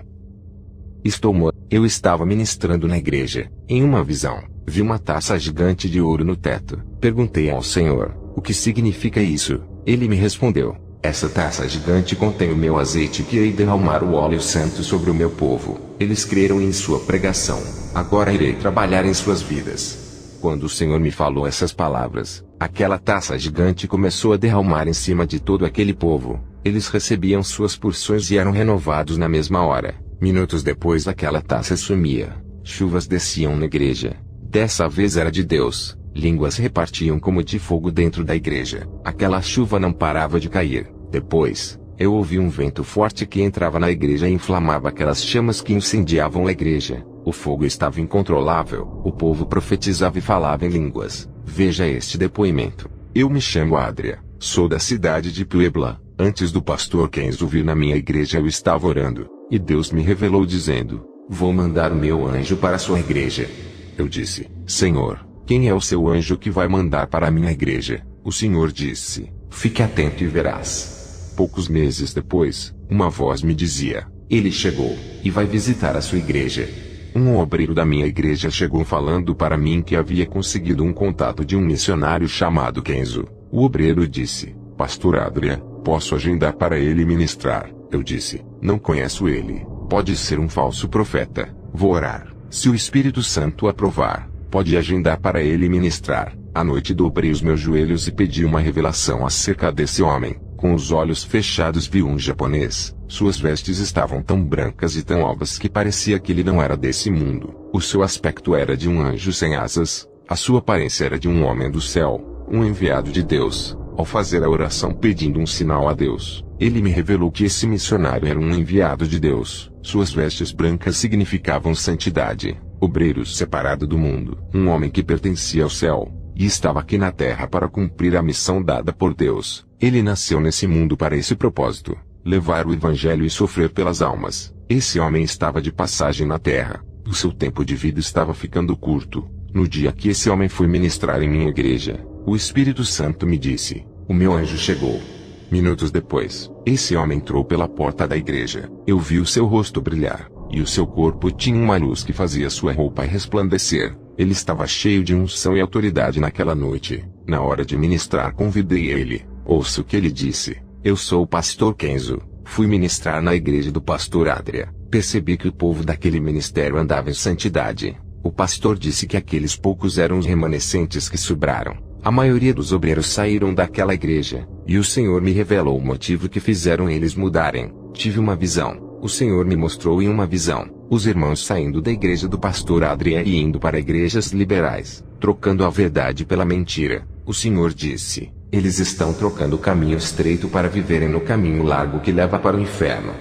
Eu estava ministrando na igreja. Em uma visão, vi uma taça gigante de ouro no teto. Perguntei ao Senhor, o que significa isso? Ele me respondeu, essa taça gigante contém o meu azeite, que irei derramar o óleo santo sobre o meu povo. Eles creram em sua pregação. Agora irei trabalhar em suas vidas. Quando o Senhor me falou essas palavras, aquela taça gigante começou a derramar em cima de todo aquele povo. Eles recebiam suas porções e eram renovados na mesma hora. Minutos depois, aquela taça sumia. Chuvas desciam na igreja. Dessa vez era de Deus. Línguas repartiam como de fogo dentro da igreja. Aquela chuva não parava de cair. Depois, eu ouvi um vento forte que entrava na igreja e inflamava aquelas chamas que incendiavam a igreja. O fogo estava incontrolável. O povo profetizava e falava em línguas. Veja este depoimento. Eu me chamo Adria. Sou da cidade de Puebla. Antes do pastor Kenzo vir na minha igreja, eu estava orando, e Deus me revelou dizendo, vou mandar o meu anjo para a sua igreja. Eu disse, Senhor, quem é o seu anjo que vai mandar para a minha igreja? O Senhor disse, fique atento e verás. Poucos meses depois, uma voz me dizia, ele chegou, e vai visitar a sua igreja. Um obreiro da minha igreja chegou falando para mim que havia conseguido um contato de um missionário chamado Kenzo. O obreiro disse, Pastor Adria, posso agendar para ele ministrar? Eu disse, não conheço ele, pode ser um falso profeta. Vou orar. Se o Espírito Santo aprovar, pode agendar para ele ministrar. À noite dobrei os meus joelhos e pedi uma revelação acerca desse homem. Com os olhos fechados vi um japonês. Suas vestes estavam tão brancas e tão alvas que parecia que ele não era desse mundo. O seu aspecto era de um anjo sem asas. A sua aparência era de um homem do céu, um enviado de Deus. Ao fazer a oração pedindo um sinal a Deus, ele me revelou que esse missionário era um enviado de Deus. Suas vestes brancas significavam santidade, obreiro separado do mundo, um homem que pertencia ao céu, e estava aqui na terra para cumprir a missão dada por Deus. Ele nasceu nesse mundo para esse propósito, levar o evangelho e sofrer pelas almas. Esse homem estava de passagem na terra, o seu tempo de vida estava ficando curto. No dia que esse homem foi ministrar em minha igreja, o Espírito Santo me disse, o meu anjo chegou. Minutos depois, esse homem entrou pela porta da igreja. Eu vi o seu rosto brilhar, e o seu corpo tinha uma luz que fazia sua roupa resplandecer. Ele estava cheio de unção e autoridade naquela noite. Na hora de ministrar, convidei ele. Ouça o que ele disse. Eu sou o pastor Kenzo. Fui ministrar na igreja do pastor Adria. Percebi que o povo daquele ministério andava em santidade. O pastor disse que aqueles poucos eram os remanescentes que sobraram. A maioria dos obreiros saíram daquela igreja, e o Senhor me revelou o motivo que fizeram eles mudarem. Tive uma visão. O Senhor me mostrou em uma visão os irmãos saindo da igreja do pastor Adria e indo para igrejas liberais, trocando a verdade pela mentira. O Senhor disse: eles estão trocando o caminho estreito para viverem no caminho largo que leva para o inferno.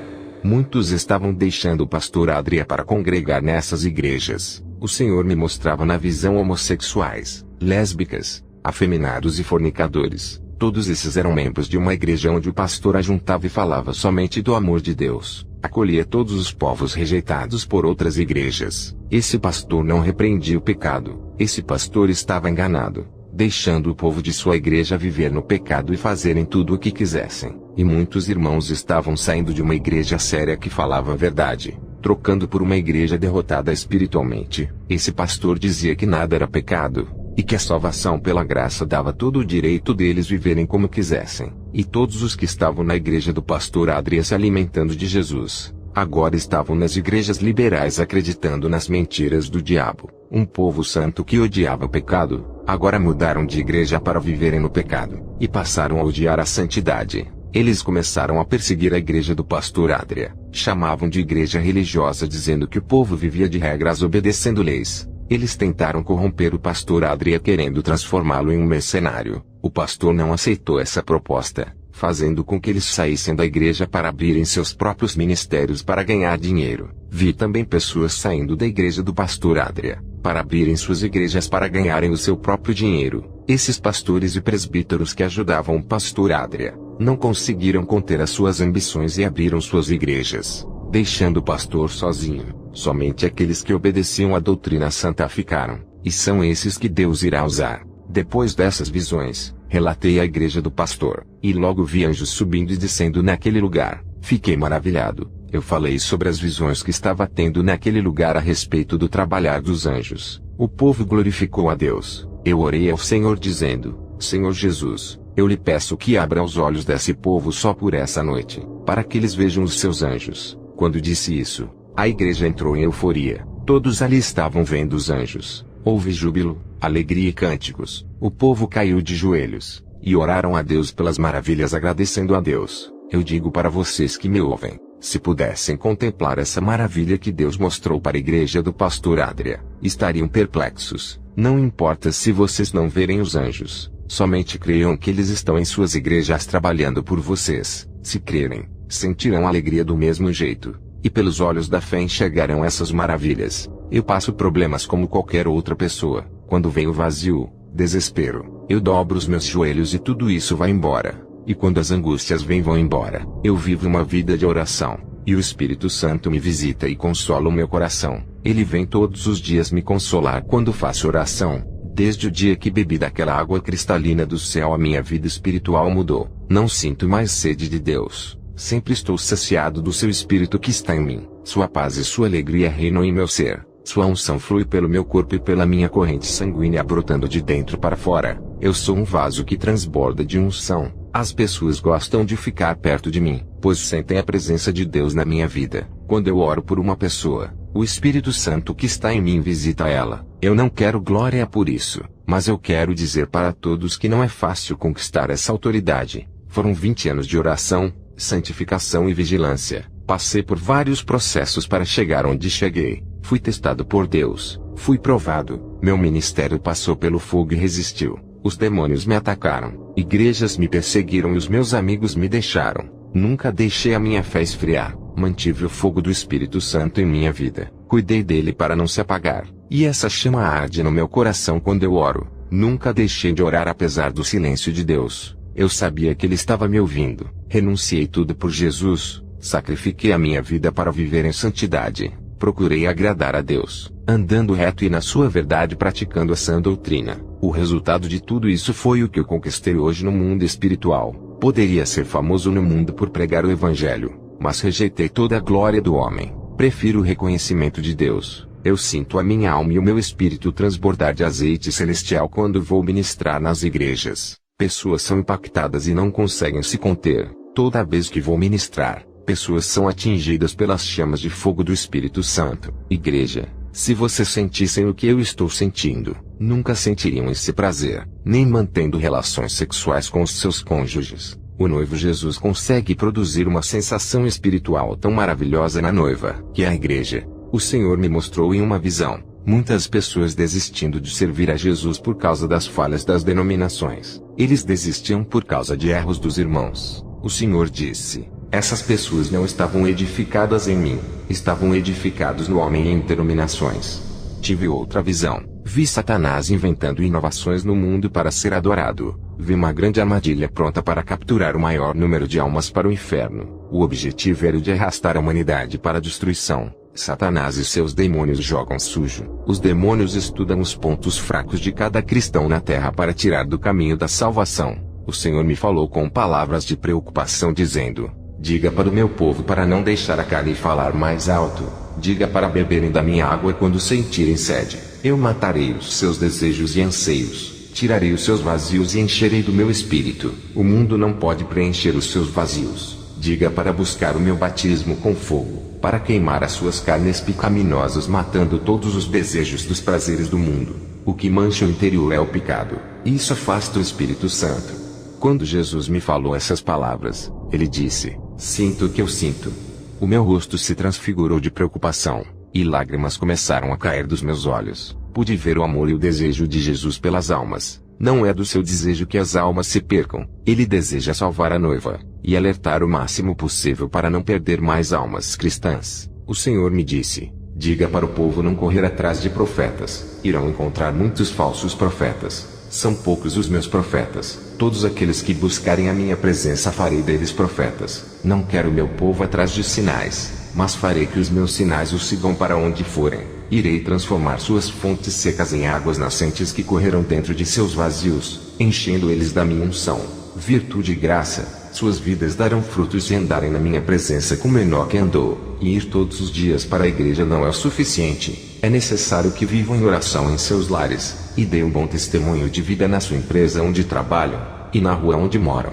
Muitos estavam deixando o pastor Adria para congregar nessas igrejas. O Senhor me mostrava na visão homossexuais, lésbicas, afeminados e fornicadores. Todos esses eram membros de uma igreja onde o pastor ajuntava e falava somente do amor de Deus. Acolhia todos os povos rejeitados por outras igrejas. Esse pastor não repreendia o pecado. Esse pastor estava enganado, deixando o povo de sua igreja viver no pecado e fazerem tudo o que quisessem. E muitos irmãos estavam saindo de uma igreja séria que falava a verdade, trocando por uma igreja derrotada espiritualmente. Esse pastor dizia que nada era pecado, e que a salvação pela graça dava todo o direito deles viverem como quisessem. E todos os que estavam na igreja do pastor Adria se alimentando de Jesus, agora estavam nas igrejas liberais acreditando nas mentiras do diabo. Um povo santo que odiava o pecado, agora mudaram de igreja para viverem no pecado, e passaram a odiar a santidade. Eles começaram a perseguir a igreja do pastor Adria. Chamavam de igreja religiosa dizendo que o povo vivia de regras obedecendo leis. Eles tentaram corromper o pastor Adria querendo transformá-lo em um mercenário. O pastor não aceitou essa proposta, fazendo com que eles saíssem da igreja para abrirem seus próprios ministérios para ganhar dinheiro. Vi também pessoas saindo da igreja do pastor Adria, para abrirem suas igrejas para ganharem o seu próprio dinheiro. Esses pastores e presbíteros que ajudavam o pastor Adria, não conseguiram conter as suas ambições e abriram suas igrejas, deixando o pastor sozinho. Somente aqueles que obedeciam à doutrina santa ficaram, e são esses que Deus irá usar. Depois dessas visões, relatei à igreja do pastor, e logo vi anjos subindo e descendo naquele lugar. Fiquei maravilhado. Eu falei sobre as visões que estava tendo naquele lugar a respeito do trabalhar dos anjos. O povo glorificou a Deus. Eu orei ao Senhor dizendo: Senhor Jesus, eu lhe peço que abra os olhos desse povo só por essa noite, para que eles vejam os seus anjos. Quando disse isso, a igreja entrou em euforia. Todos ali estavam vendo os anjos. Houve júbilo, alegria e cânticos. O povo caiu de joelhos, e oraram a Deus pelas maravilhas agradecendo a Deus. Eu digo para vocês que me ouvem, se pudessem contemplar essa maravilha que Deus mostrou para a igreja do pastor Adria, estariam perplexos. Não importa se vocês não verem os anjos, somente creiam que eles estão em suas igrejas trabalhando por vocês. Se crerem, sentirão alegria do mesmo jeito, e pelos olhos da fé enxergarão essas maravilhas. Eu passo problemas como qualquer outra pessoa. Quando vem o vazio, desespero, eu dobro os meus joelhos e tudo isso vai embora. E quando as angústias vão embora, eu vivo uma vida de oração, e o Espírito Santo me visita e consola o meu coração. Ele vem todos os dias me consolar quando faço oração. Desde o dia que bebi daquela água cristalina do céu, a minha vida espiritual mudou. Não sinto mais sede de Deus. Sempre estou saciado do seu Espírito que está em mim. Sua paz e sua alegria reinam em meu ser. Sua unção flui pelo meu corpo e pela minha corrente sanguínea brotando de dentro para fora. Eu sou um vaso que transborda de unção. As pessoas gostam de ficar perto de mim, pois sentem a presença de Deus na minha vida. Quando eu oro por uma pessoa, o Espírito Santo que está em mim visita ela. Eu não quero glória por isso, mas eu quero dizer para todos que não é fácil conquistar essa autoridade. Foram 20 anos de oração, santificação e vigilância. Passei por vários processos para chegar onde cheguei. Fui testado por Deus. Fui provado. Meu ministério passou pelo fogo e resistiu. Os demônios me atacaram. Igrejas me perseguiram e os meus amigos me deixaram. Nunca deixei a minha fé esfriar. Mantive o fogo do Espírito Santo em minha vida. Cuidei dele para não se apagar. E essa chama arde no meu coração quando eu oro. Nunca deixei de orar apesar do silêncio de Deus. Eu sabia que ele estava me ouvindo. Renunciei tudo por Jesus. Sacrifiquei a minha vida para viver em santidade. Procurei agradar a Deus, andando reto e na sua verdade praticando a sã doutrina. O resultado de tudo isso foi o que eu conquistei hoje no mundo espiritual. Poderia ser famoso no mundo por pregar o Evangelho, mas rejeitei toda a glória do homem. Prefiro o reconhecimento de Deus. Eu sinto a minha alma e o meu espírito transbordar de azeite celestial quando vou ministrar nas igrejas. Pessoas são impactadas e não conseguem se conter. Toda vez que vou ministrar, pessoas são atingidas pelas chamas de fogo do Espírito Santo. Igreja, se vocês sentissem o que eu estou sentindo, nunca sentiriam esse prazer, nem mantendo relações sexuais com os seus cônjuges. O noivo Jesus consegue produzir uma sensação espiritual tão maravilhosa na noiva, que é a igreja. O Senhor me mostrou em uma visão, muitas pessoas desistindo de servir a Jesus por causa das falhas das denominações. Eles desistiam por causa de erros dos irmãos. O Senhor disse: essas pessoas não estavam edificadas em mim, estavam edificados no homem e em denominações. Tive outra visão. Vi Satanás inventando inovações no mundo para ser adorado. Vi uma grande armadilha pronta para capturar o maior número de almas para o inferno. O objetivo era o de arrastar a humanidade para a destruição. Satanás e seus demônios jogam sujo. Os demônios estudam os pontos fracos de cada cristão na terra para tirar do caminho da salvação. O Senhor me falou com palavras de preocupação dizendo: diga para o meu povo para não deixar a carne falar mais alto. Diga para beberem da minha água quando sentirem sede. Eu matarei os seus desejos e anseios. Tirarei os seus vazios e encherei do meu espírito. O mundo não pode preencher os seus vazios. Diga para buscar o meu batismo com fogo, para queimar as suas carnes pecaminosas, matando todos os desejos dos prazeres do mundo. O que mancha o interior é o pecado. Isso afasta o Espírito Santo. Quando Jesus me falou essas palavras, ele disse: sinto o que eu sinto. O meu rosto se transfigurou de preocupação, e lágrimas começaram a cair dos meus olhos. Pude ver o amor e o desejo de Jesus pelas almas. Não é do seu desejo que as almas se percam. Ele deseja salvar a noiva, e alertar o máximo possível para não perder mais almas cristãs. O Senhor me disse: diga para o povo não correr atrás de profetas. Irão encontrar muitos falsos profetas. São poucos os meus profetas. Todos aqueles que buscarem a minha presença farei deles profetas. Não quero meu povo atrás de sinais, mas farei que os meus sinais os sigam para onde forem. Irei transformar suas fontes secas em águas nascentes que correrão dentro de seus vazios, enchendo eles da minha unção, virtude e graça. Suas vidas darão frutos se andarem na minha presença como Enoque andou. E ir todos os dias para a igreja não é o suficiente. É necessário que vivam em oração em seus lares, e deem um bom testemunho de vida na sua empresa onde trabalham, e na rua onde moram.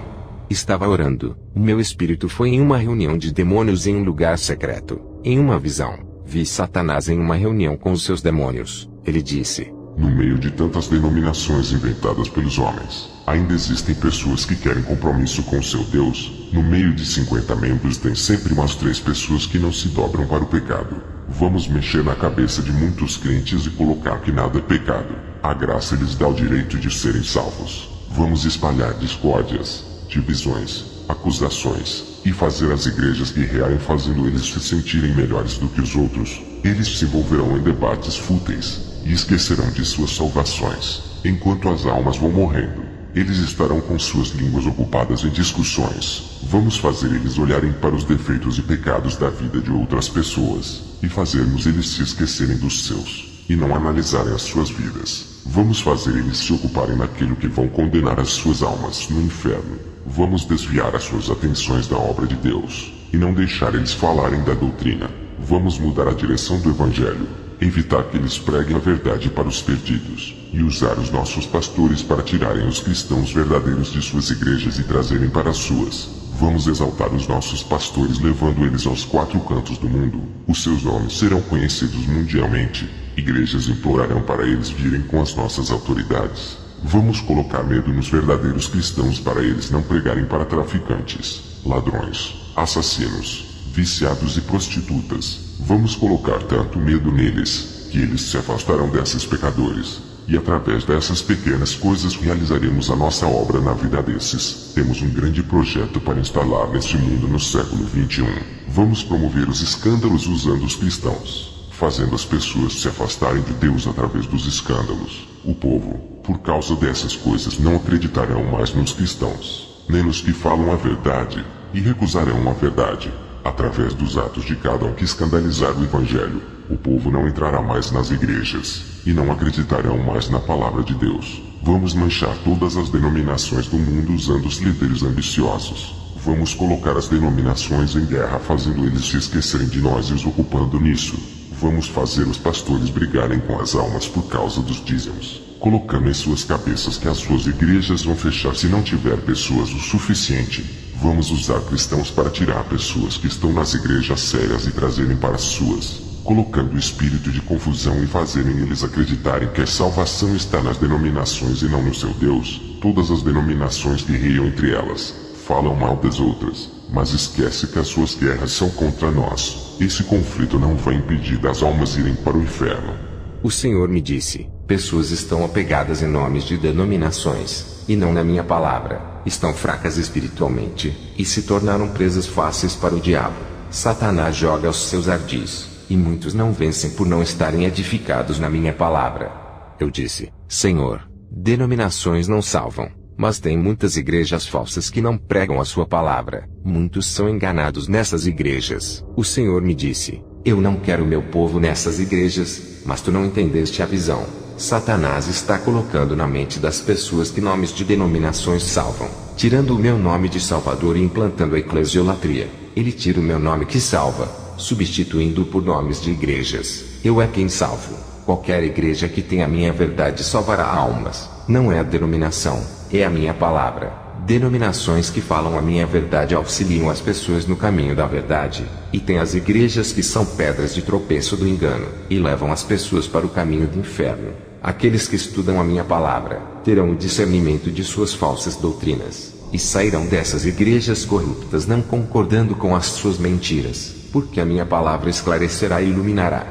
Estava orando, o meu espírito foi em uma reunião de demônios em um lugar secreto. Em uma visão, vi Satanás em uma reunião com os seus demônios. Ele disse: no meio de tantas denominações inventadas pelos homens, ainda existem pessoas que querem compromisso com seu Deus. No meio de 50 membros tem sempre umas 3 pessoas que não se dobram para o pecado. Vamos mexer na cabeça de muitos crentes e colocar que nada é pecado. A graça lhes dá o direito de serem salvos. Vamos espalhar discórdias, divisões, acusações, e fazer as igrejas guerrearem, fazendo eles se sentirem melhores do que os outros. Eles se envolverão em debates fúteis, e esquecerão de suas salvações. Enquanto as almas vão morrendo, eles estarão com suas línguas ocupadas em discussões. Vamos fazer eles olharem para os defeitos e pecados da vida de outras pessoas, e fazermos eles se esquecerem dos seus, e não analisarem as suas vidas. Vamos fazer eles se ocuparem naquilo que vão condenar as suas almas no inferno. Vamos desviar as suas atenções da obra de Deus, e não deixar eles falarem da doutrina. Vamos mudar a direção do Evangelho, evitar que eles preguem a verdade para os perdidos, e usar os nossos pastores para tirarem os cristãos verdadeiros de suas igrejas e trazerem para as suas. Vamos exaltar os nossos pastores, levando eles aos 4 cantos do mundo. Os seus nomes serão conhecidos mundialmente. Igrejas implorarão para eles virem com as nossas autoridades. Vamos colocar medo nos verdadeiros cristãos para eles não pregarem para traficantes, ladrões, assassinos, viciados e prostitutas. Vamos colocar tanto medo neles, que eles se afastarão desses pecadores. E através dessas pequenas coisas realizaremos a nossa obra na vida desses. Temos um grande projeto para instalar neste mundo no século 21. Vamos promover os escândalos usando os cristãos, fazendo as pessoas se afastarem de Deus através dos escândalos. O povo, por causa dessas coisas, não acreditarão mais nos cristãos, nem nos que falam a verdade, e recusarão a verdade. Através dos atos de cada um que escandalizar o Evangelho, o povo não entrará mais nas igrejas, e não acreditarão mais na palavra de Deus. Vamos manchar todas as denominações do mundo usando os líderes ambiciosos. Vamos colocar as denominações em guerra, fazendo eles se esquecerem de nós e os ocupando nisso. Vamos fazer os pastores brigarem com as almas por causa dos dízimos, colocando em suas cabeças que as suas igrejas vão fechar se não tiver pessoas o suficiente. Vamos usar cristãos para tirar pessoas que estão nas igrejas sérias e trazerem para as suas, colocando o espírito de confusão e fazerem eles acreditarem que a salvação está nas denominações e não no seu Deus. Todas as denominações guerreiam entre elas, falam mal das outras, mas esquece que as suas guerras são contra nós. Esse conflito não vai impedir das almas irem para o inferno. O Senhor me disse: pessoas estão apegadas em nomes de denominações, e não na minha palavra, estão fracas espiritualmente, e se tornaram presas fáceis para o diabo. Satanás joga os seus ardis, e muitos não vencem por não estarem edificados na minha palavra. Eu disse: Senhor, denominações não salvam, mas tem muitas igrejas falsas que não pregam a sua palavra. Muitos são enganados nessas igrejas. O Senhor me disse: eu não quero meu povo nessas igrejas, mas tu não entendeste a visão. Satanás está colocando na mente das pessoas que nomes de denominações salvam, tirando o meu nome de Salvador e implantando a eclesiolatria. Ele tira o meu nome que salva, substituindo-o por nomes de igrejas. Eu é quem salvo. Qualquer igreja que tenha a minha verdade salvará almas. Não é a denominação, é a minha palavra. Denominações que falam a minha verdade auxiliam as pessoas no caminho da verdade, e tem as igrejas que são pedras de tropeço do engano, e levam as pessoas para o caminho do inferno. Aqueles que estudam a minha palavra, terão o discernimento de suas falsas doutrinas, e sairão dessas igrejas corruptas não concordando com as suas mentiras, porque a minha palavra esclarecerá e iluminará.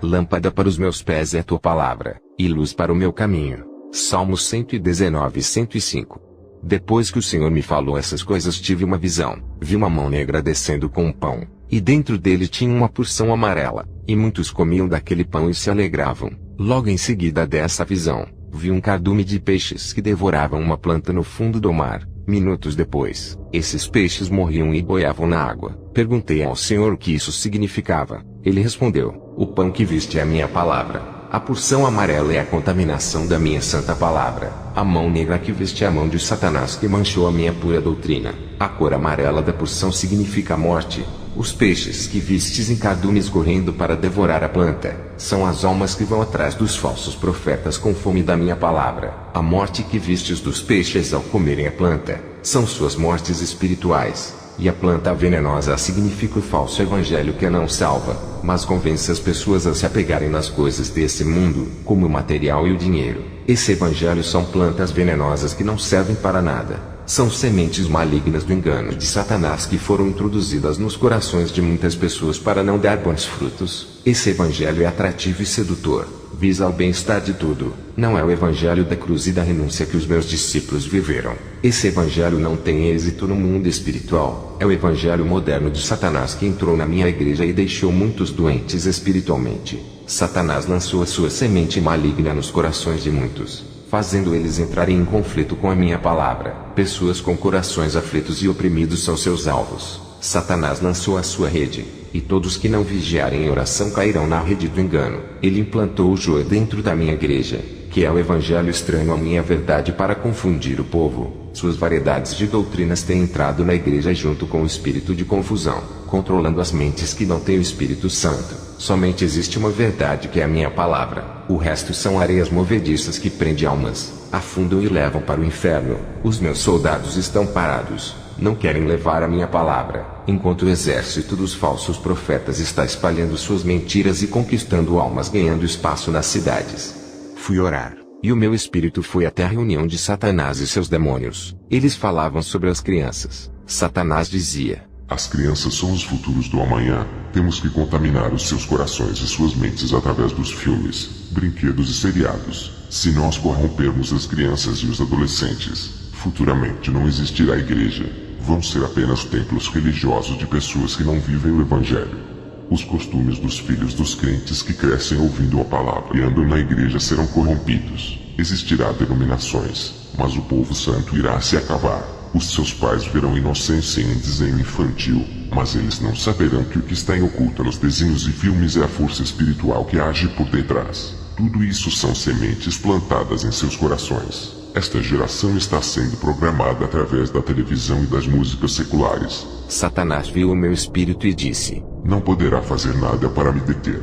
Lâmpada para os meus pés é a tua palavra, e luz para o meu caminho. Salmos 119 e 105. Depois que o Senhor me falou essas coisas, tive uma visão. Vi uma mão negra descendo com um pão, e dentro dele tinha uma porção amarela, e muitos comiam daquele pão e se alegravam. Logo em seguida dessa visão, vi um cardume de peixes que devoravam uma planta no fundo do mar. Minutos depois, esses peixes morriam e boiavam na água. Perguntei ao Senhor o que isso significava. Ele respondeu: o pão que viste é a minha palavra. A porção amarela é a contaminação da minha santa palavra. A mão negra que viste é a mão de Satanás que manchou a minha pura doutrina. A cor amarela da porção significa a morte. Os peixes que vistes em cardumes correndo para devorar a planta, são as almas que vão atrás dos falsos profetas com fome da minha palavra. A morte que vistes dos peixes ao comerem a planta, são suas mortes espirituais. E a planta venenosa significa o falso evangelho que não salva, mas convence as pessoas a se apegarem nas coisas desse mundo, como o material e o dinheiro. Esse evangelho são plantas venenosas que não servem para nada. São sementes malignas do engano de Satanás que foram introduzidas nos corações de muitas pessoas para não dar bons frutos. Esse evangelho é atrativo e sedutor, visa o bem-estar de tudo. Não é o evangelho da cruz e da renúncia que os meus discípulos viveram. Esse evangelho não tem êxito no mundo espiritual. É o evangelho moderno de Satanás que entrou na minha igreja e deixou muitos doentes espiritualmente. Satanás lançou a sua semente maligna nos corações de muitos, fazendo eles entrarem em conflito com a minha palavra. Pessoas com corações aflitos e oprimidos são seus alvos. Satanás lançou a sua rede, e todos que não vigiarem em oração cairão na rede do engano. Ele implantou o joio dentro da minha igreja, que é o evangelho estranho à minha verdade para confundir o povo. Suas variedades de doutrinas têm entrado na igreja junto com o espírito de confusão, controlando as mentes que não têm o Espírito Santo. Somente existe uma verdade que é a minha palavra. O resto são areias movediças que prendem almas, afundam e levam para o inferno. Os meus soldados estão parados, não querem levar a minha palavra, enquanto o exército dos falsos profetas está espalhando suas mentiras e conquistando almas, ganhando espaço nas cidades. Fui orar, e o meu espírito foi até a reunião de Satanás e seus demônios. Eles falavam sobre as crianças. Satanás dizia: as crianças são os futuros do amanhã. Temos que contaminar os seus corações e suas mentes através dos filmes, brinquedos e seriados. Se nós corrompermos as crianças e os adolescentes, futuramente não existirá igreja. Vão ser apenas templos religiosos de pessoas que não vivem o evangelho. Os costumes dos filhos dos crentes que crescem ouvindo a palavra e andam na igreja serão corrompidos. Existirá denominações, mas o povo santo irá se acabar. Os seus pais verão inocência em um desenho infantil, mas eles não saberão que o que está em oculto nos desenhos e filmes é a força espiritual que age por detrás. Tudo isso são sementes plantadas em seus corações. Esta geração está sendo programada através da televisão e das músicas seculares. Satanás viu o meu espírito e disse: não poderá fazer nada para me deter.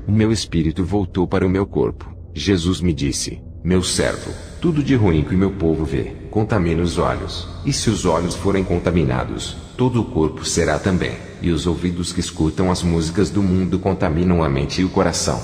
O meu espírito voltou para o meu corpo. Jesus me disse: meu servo, tudo de ruim que meu povo vê, contamina os olhos. E se os olhos forem contaminados, todo o corpo será também. E os ouvidos que escutam as músicas do mundo contaminam a mente e o coração.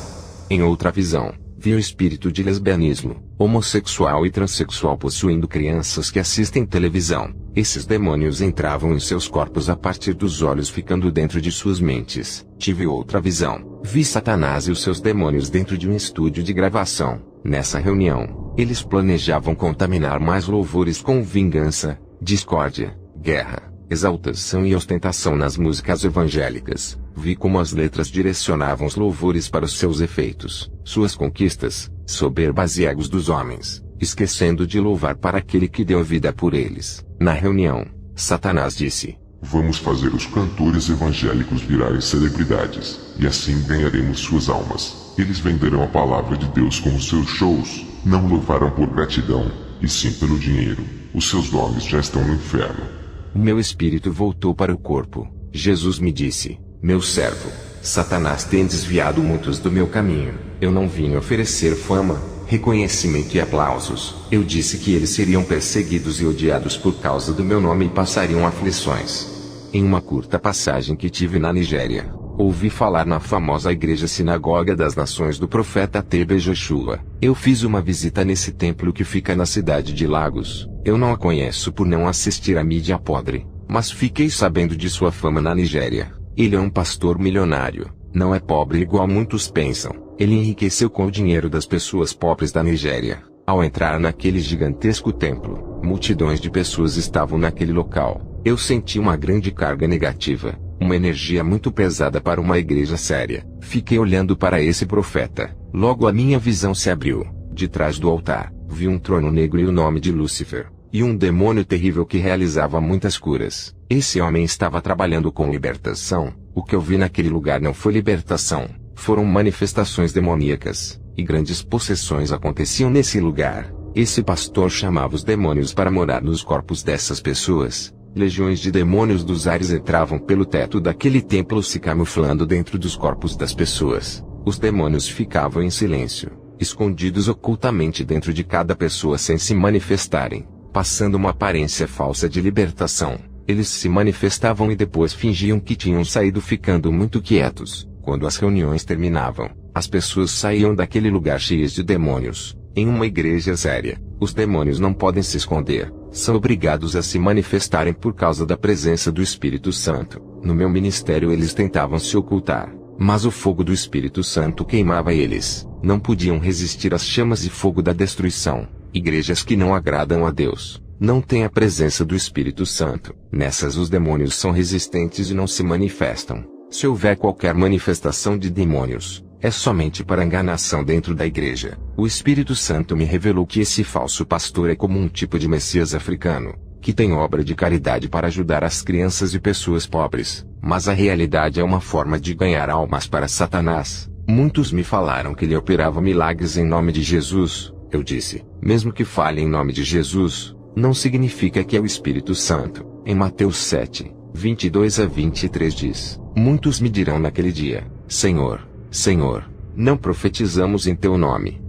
Em outra visão, vi o espírito de lesbianismo, homossexual e transexual possuindo crianças que assistem televisão. Esses demônios entravam em seus corpos a partir dos olhos, ficando dentro de suas mentes. Tive outra visão. Vi Satanás e os seus demônios dentro de um estúdio de gravação. Nessa reunião, eles planejavam contaminar mais louvores com vingança, discórdia, guerra, exaltação e ostentação nas músicas evangélicas. Vi como as letras direcionavam os louvores para os seus efeitos, suas conquistas, soberbas e egos dos homens, esquecendo de louvar para aquele que deu vida por eles. Na reunião, Satanás disse: vamos fazer os cantores evangélicos virarem celebridades, e assim ganharemos suas almas. Eles venderão a palavra de Deus com os seus shows, não louvarão por gratidão, e sim pelo dinheiro. Os seus nomes já estão no inferno. O meu espírito voltou para o corpo. Jesus me disse: meu servo, Satanás tem desviado muitos do meu caminho. Eu não vim oferecer fama, reconhecimento e aplausos. Eu disse que eles seriam perseguidos e odiados por causa do meu nome e passariam aflições. Em uma curta passagem que tive na Nigéria, ouvi falar na famosa igreja Sinagoga das Nações do profeta TB Joshua. Eu fiz uma visita nesse templo que fica na cidade de Lagos. Eu não a conheço por não assistir à mídia podre, mas fiquei sabendo de sua fama na Nigéria. Ele é um pastor milionário, não é pobre igual muitos pensam. Ele enriqueceu com o dinheiro das pessoas pobres da Nigéria. Ao entrar naquele gigantesco templo, multidões de pessoas estavam naquele local. Eu senti uma grande carga negativa, uma energia muito pesada para uma igreja séria. Fiquei olhando para esse profeta. Logo a minha visão se abriu. De trás do altar, vi um trono negro e o nome de Lúcifer, e um demônio terrível que realizava muitas curas. Esse homem estava trabalhando com libertação. O que eu vi naquele lugar não foi libertação, foram manifestações demoníacas, e grandes possessões aconteciam nesse lugar. Esse pastor chamava os demônios para morar nos corpos dessas pessoas. Legiões de demônios dos ares entravam pelo teto daquele templo se camuflando dentro dos corpos das pessoas. Os demônios ficavam em silêncio, escondidos ocultamente dentro de cada pessoa sem se manifestarem, passando uma aparência falsa de libertação. Eles se manifestavam e depois fingiam que tinham saído, ficando muito quietos. Quando as reuniões terminavam, as pessoas saíam daquele lugar cheias de demônios. Em uma igreja séria, os demônios não podem se esconder, são obrigados a se manifestarem por causa da presença do Espírito Santo. No meu ministério eles tentavam se ocultar, mas o fogo do Espírito Santo queimava eles. Não podiam resistir às chamas e fogo da destruição. Igrejas que não agradam a Deus não têm a presença do Espírito Santo. Nessas os demônios são resistentes e não se manifestam. Se houver qualquer manifestação de demônios, é somente para enganação dentro da igreja. O Espírito Santo me revelou que esse falso pastor é como um tipo de Messias africano, que tem obra de caridade para ajudar as crianças e pessoas pobres, mas a realidade é uma forma de ganhar almas para Satanás. Muitos me falaram que ele operava milagres em nome de Jesus. Eu disse, mesmo que fale em nome de Jesus, não significa que é o Espírito Santo. Em Mateus 7, 22 a 23 diz, muitos me dirão naquele dia, Senhor, Senhor, não profetizamos em teu nome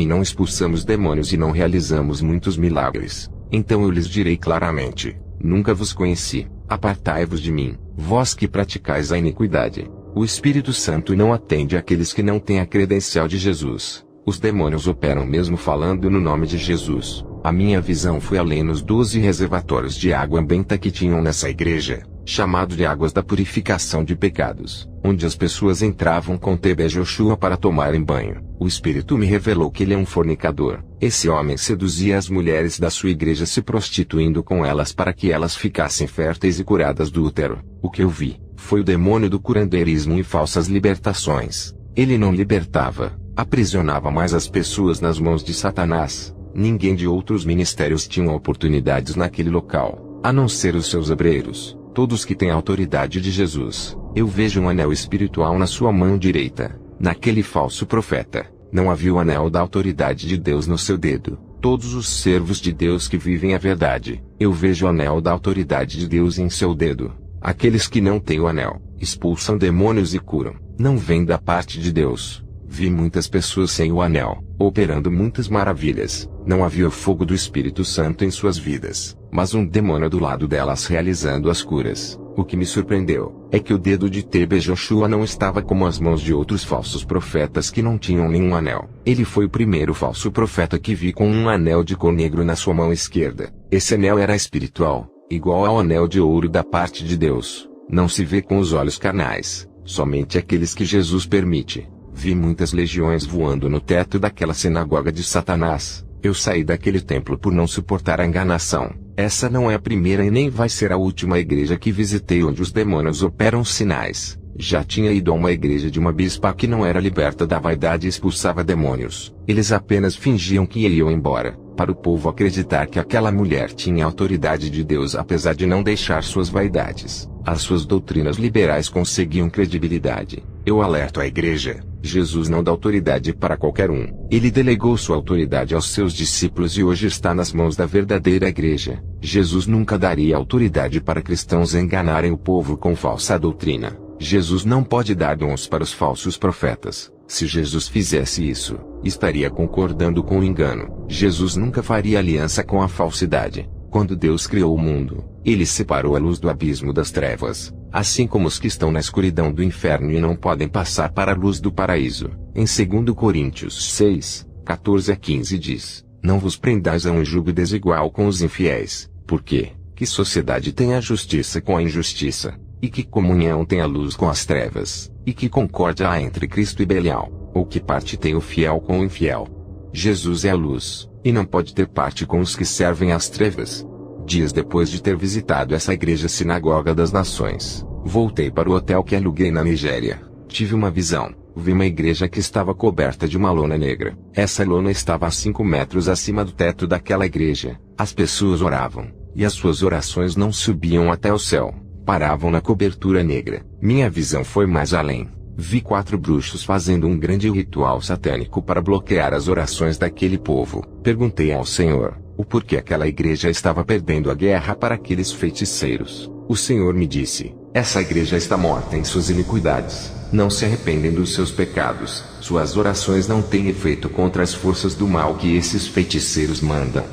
não expulsamos demônios e não realizamos muitos milagres. Então eu lhes direi claramente, nunca vos conheci, apartai-vos de mim, vós que praticais a iniquidade. O Espírito Santo não atende àqueles que não têm a credencial de Jesus. Os demônios operam mesmo falando no nome de Jesus. A minha visão foi além nos 12 reservatórios de água benta que tinham nessa igreja, chamado de águas da purificação de pecados, onde as pessoas entravam com TB Joshua para tomarem banho. O Espírito me revelou que ele é um fornicador. Esse homem seduzia as mulheres da sua igreja se prostituindo com elas para que elas ficassem férteis e curadas do útero. O que eu vi foi o demônio do curandeirismo e falsas libertações. Ele não libertava, aprisionava mais as pessoas nas mãos de Satanás. Ninguém de outros ministérios tinha oportunidades naquele local, a não ser os seus obreiros, todos que têm a autoridade de Jesus. Eu vejo um anel espiritual na sua mão direita. Naquele falso profeta, não havia o anel da autoridade de Deus no seu dedo. Todos os servos de Deus que vivem a verdade, eu vejo o anel da autoridade de Deus em seu dedo. Aqueles que não têm o anel, expulsam demônios e curam. não vem da parte de Deus. Vi muitas pessoas sem o anel, operando muitas maravilhas. Não havia o fogo do Espírito Santo em suas vidas, mas um demônio do lado delas realizando as curas. O que me surpreendeu é que o dedo de TB Joshua não estava como as mãos de outros falsos profetas que não tinham nenhum anel. Ele foi o primeiro falso profeta que vi com um anel de cor negro na sua mão esquerda. Esse anel era espiritual, igual ao anel de ouro da parte de Deus. Não se vê com os olhos carnais, somente aqueles que Jesus permite. Vi muitas legiões voando no teto daquela sinagoga de Satanás. Eu saí daquele templo por não suportar a enganação. Essa não é a primeira e nem vai ser a última igreja que visitei onde os demônios operam sinais. Já tinha ido a uma igreja de uma bispa que não era liberta da vaidade e expulsava demônios. Eles apenas fingiam que iam embora, para o povo acreditar que aquela mulher tinha autoridade de Deus apesar de não deixar suas vaidades. As suas doutrinas liberais conseguiam credibilidade. Eu alerto a igreja. Jesus não dá autoridade para qualquer um. Ele delegou sua autoridade aos seus discípulos e hoje está nas mãos da verdadeira igreja. Jesus nunca daria autoridade para cristãos enganarem o povo com falsa doutrina. Jesus não pode dar dons para os falsos profetas. Se Jesus fizesse isso, estaria concordando com o engano. Jesus nunca faria aliança com a falsidade. Quando Deus criou o mundo, Ele separou a luz do abismo das trevas, assim como os que estão na escuridão do inferno e não podem passar para a luz do paraíso. Em 2 Coríntios 6, 14 a 15 diz: Não vos prendais a um jugo desigual com os infiéis, porque que sociedade tem a justiça com a injustiça? E que comunhão tem a luz com as trevas? E que concórdia há entre Cristo e Belial? Ou que parte tem o fiel com o infiel? Jesus é a luz, e não pode ter parte com os que servem às trevas. Dias depois de ter visitado essa igreja sinagoga das nações, voltei para o hotel que aluguei na Nigéria. Tive uma visão. Vi uma igreja que estava coberta de uma lona negra. Essa lona estava a 5 metros acima do teto daquela igreja. As pessoas oravam, e as suas orações não subiam até o céu. Paravam na cobertura negra. Minha visão foi mais além. Vi 4 bruxos fazendo um grande ritual satânico para bloquear as orações daquele povo. Perguntei ao Senhor, o porquê aquela igreja estava perdendo a guerra para aqueles feiticeiros. O Senhor me disse, essa igreja está morta em suas iniquidades. Não se arrependem dos seus pecados. Suas orações não têm efeito contra as forças do mal que esses feiticeiros mandam.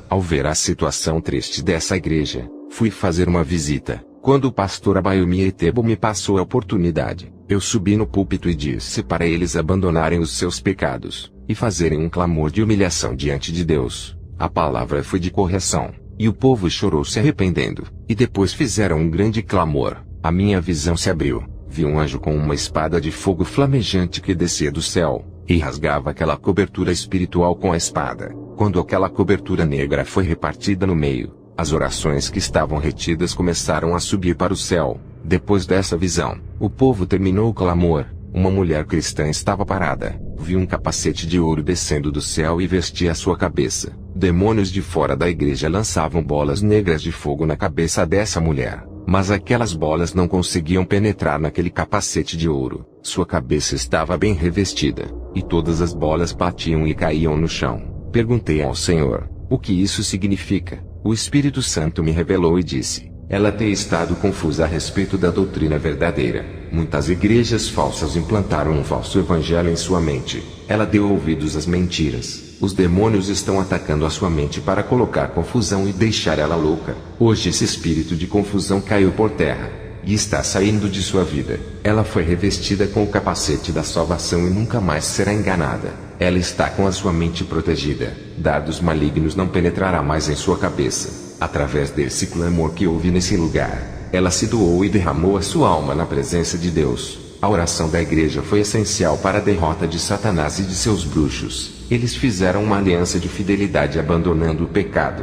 Ao ver a situação triste dessa igreja, fui fazer uma visita. Quando o pastor Abayomi Etebo me passou a oportunidade, eu subi no púlpito e disse para eles abandonarem os seus pecados, e fazerem um clamor de humilhação diante de Deus. A palavra foi de correção, e o povo chorou se arrependendo, e depois fizeram um grande clamor. A minha visão se abriu, vi um anjo com uma espada de fogo flamejante que descia do céu, e rasgava aquela cobertura espiritual com a espada. Quando aquela cobertura negra foi repartida no meio, as orações que estavam retidas começaram a subir para o céu. Depois dessa visão, o povo terminou o clamor. Uma mulher cristã estava parada. Vi um capacete de ouro descendo do céu e vestia a sua cabeça. Demônios de fora da igreja lançavam bolas negras de fogo na cabeça dessa mulher. Mas aquelas bolas não conseguiam penetrar naquele capacete de ouro. Sua cabeça estava bem revestida, e todas as bolas batiam e caíam no chão. Perguntei ao Senhor, o que isso significa? O Espírito Santo me revelou e disse, ela tem estado confusa a respeito da doutrina verdadeira. Muitas igrejas falsas implantaram um falso evangelho em sua mente. Ela deu ouvidos às mentiras. Os demônios estão atacando a sua mente para colocar confusão e deixar ela louca. Hoje esse espírito de confusão caiu por terra, e está saindo de sua vida. Ela foi revestida com o capacete da salvação e nunca mais será enganada. Ela está com a sua mente protegida. Dardos malignos não penetrará mais em sua cabeça. Através desse clamor que houve nesse lugar, ela se doou e derramou a sua alma na presença de Deus. A oração da igreja foi essencial para a derrota de Satanás e de seus bruxos. Eles fizeram uma aliança de fidelidade abandonando o pecado.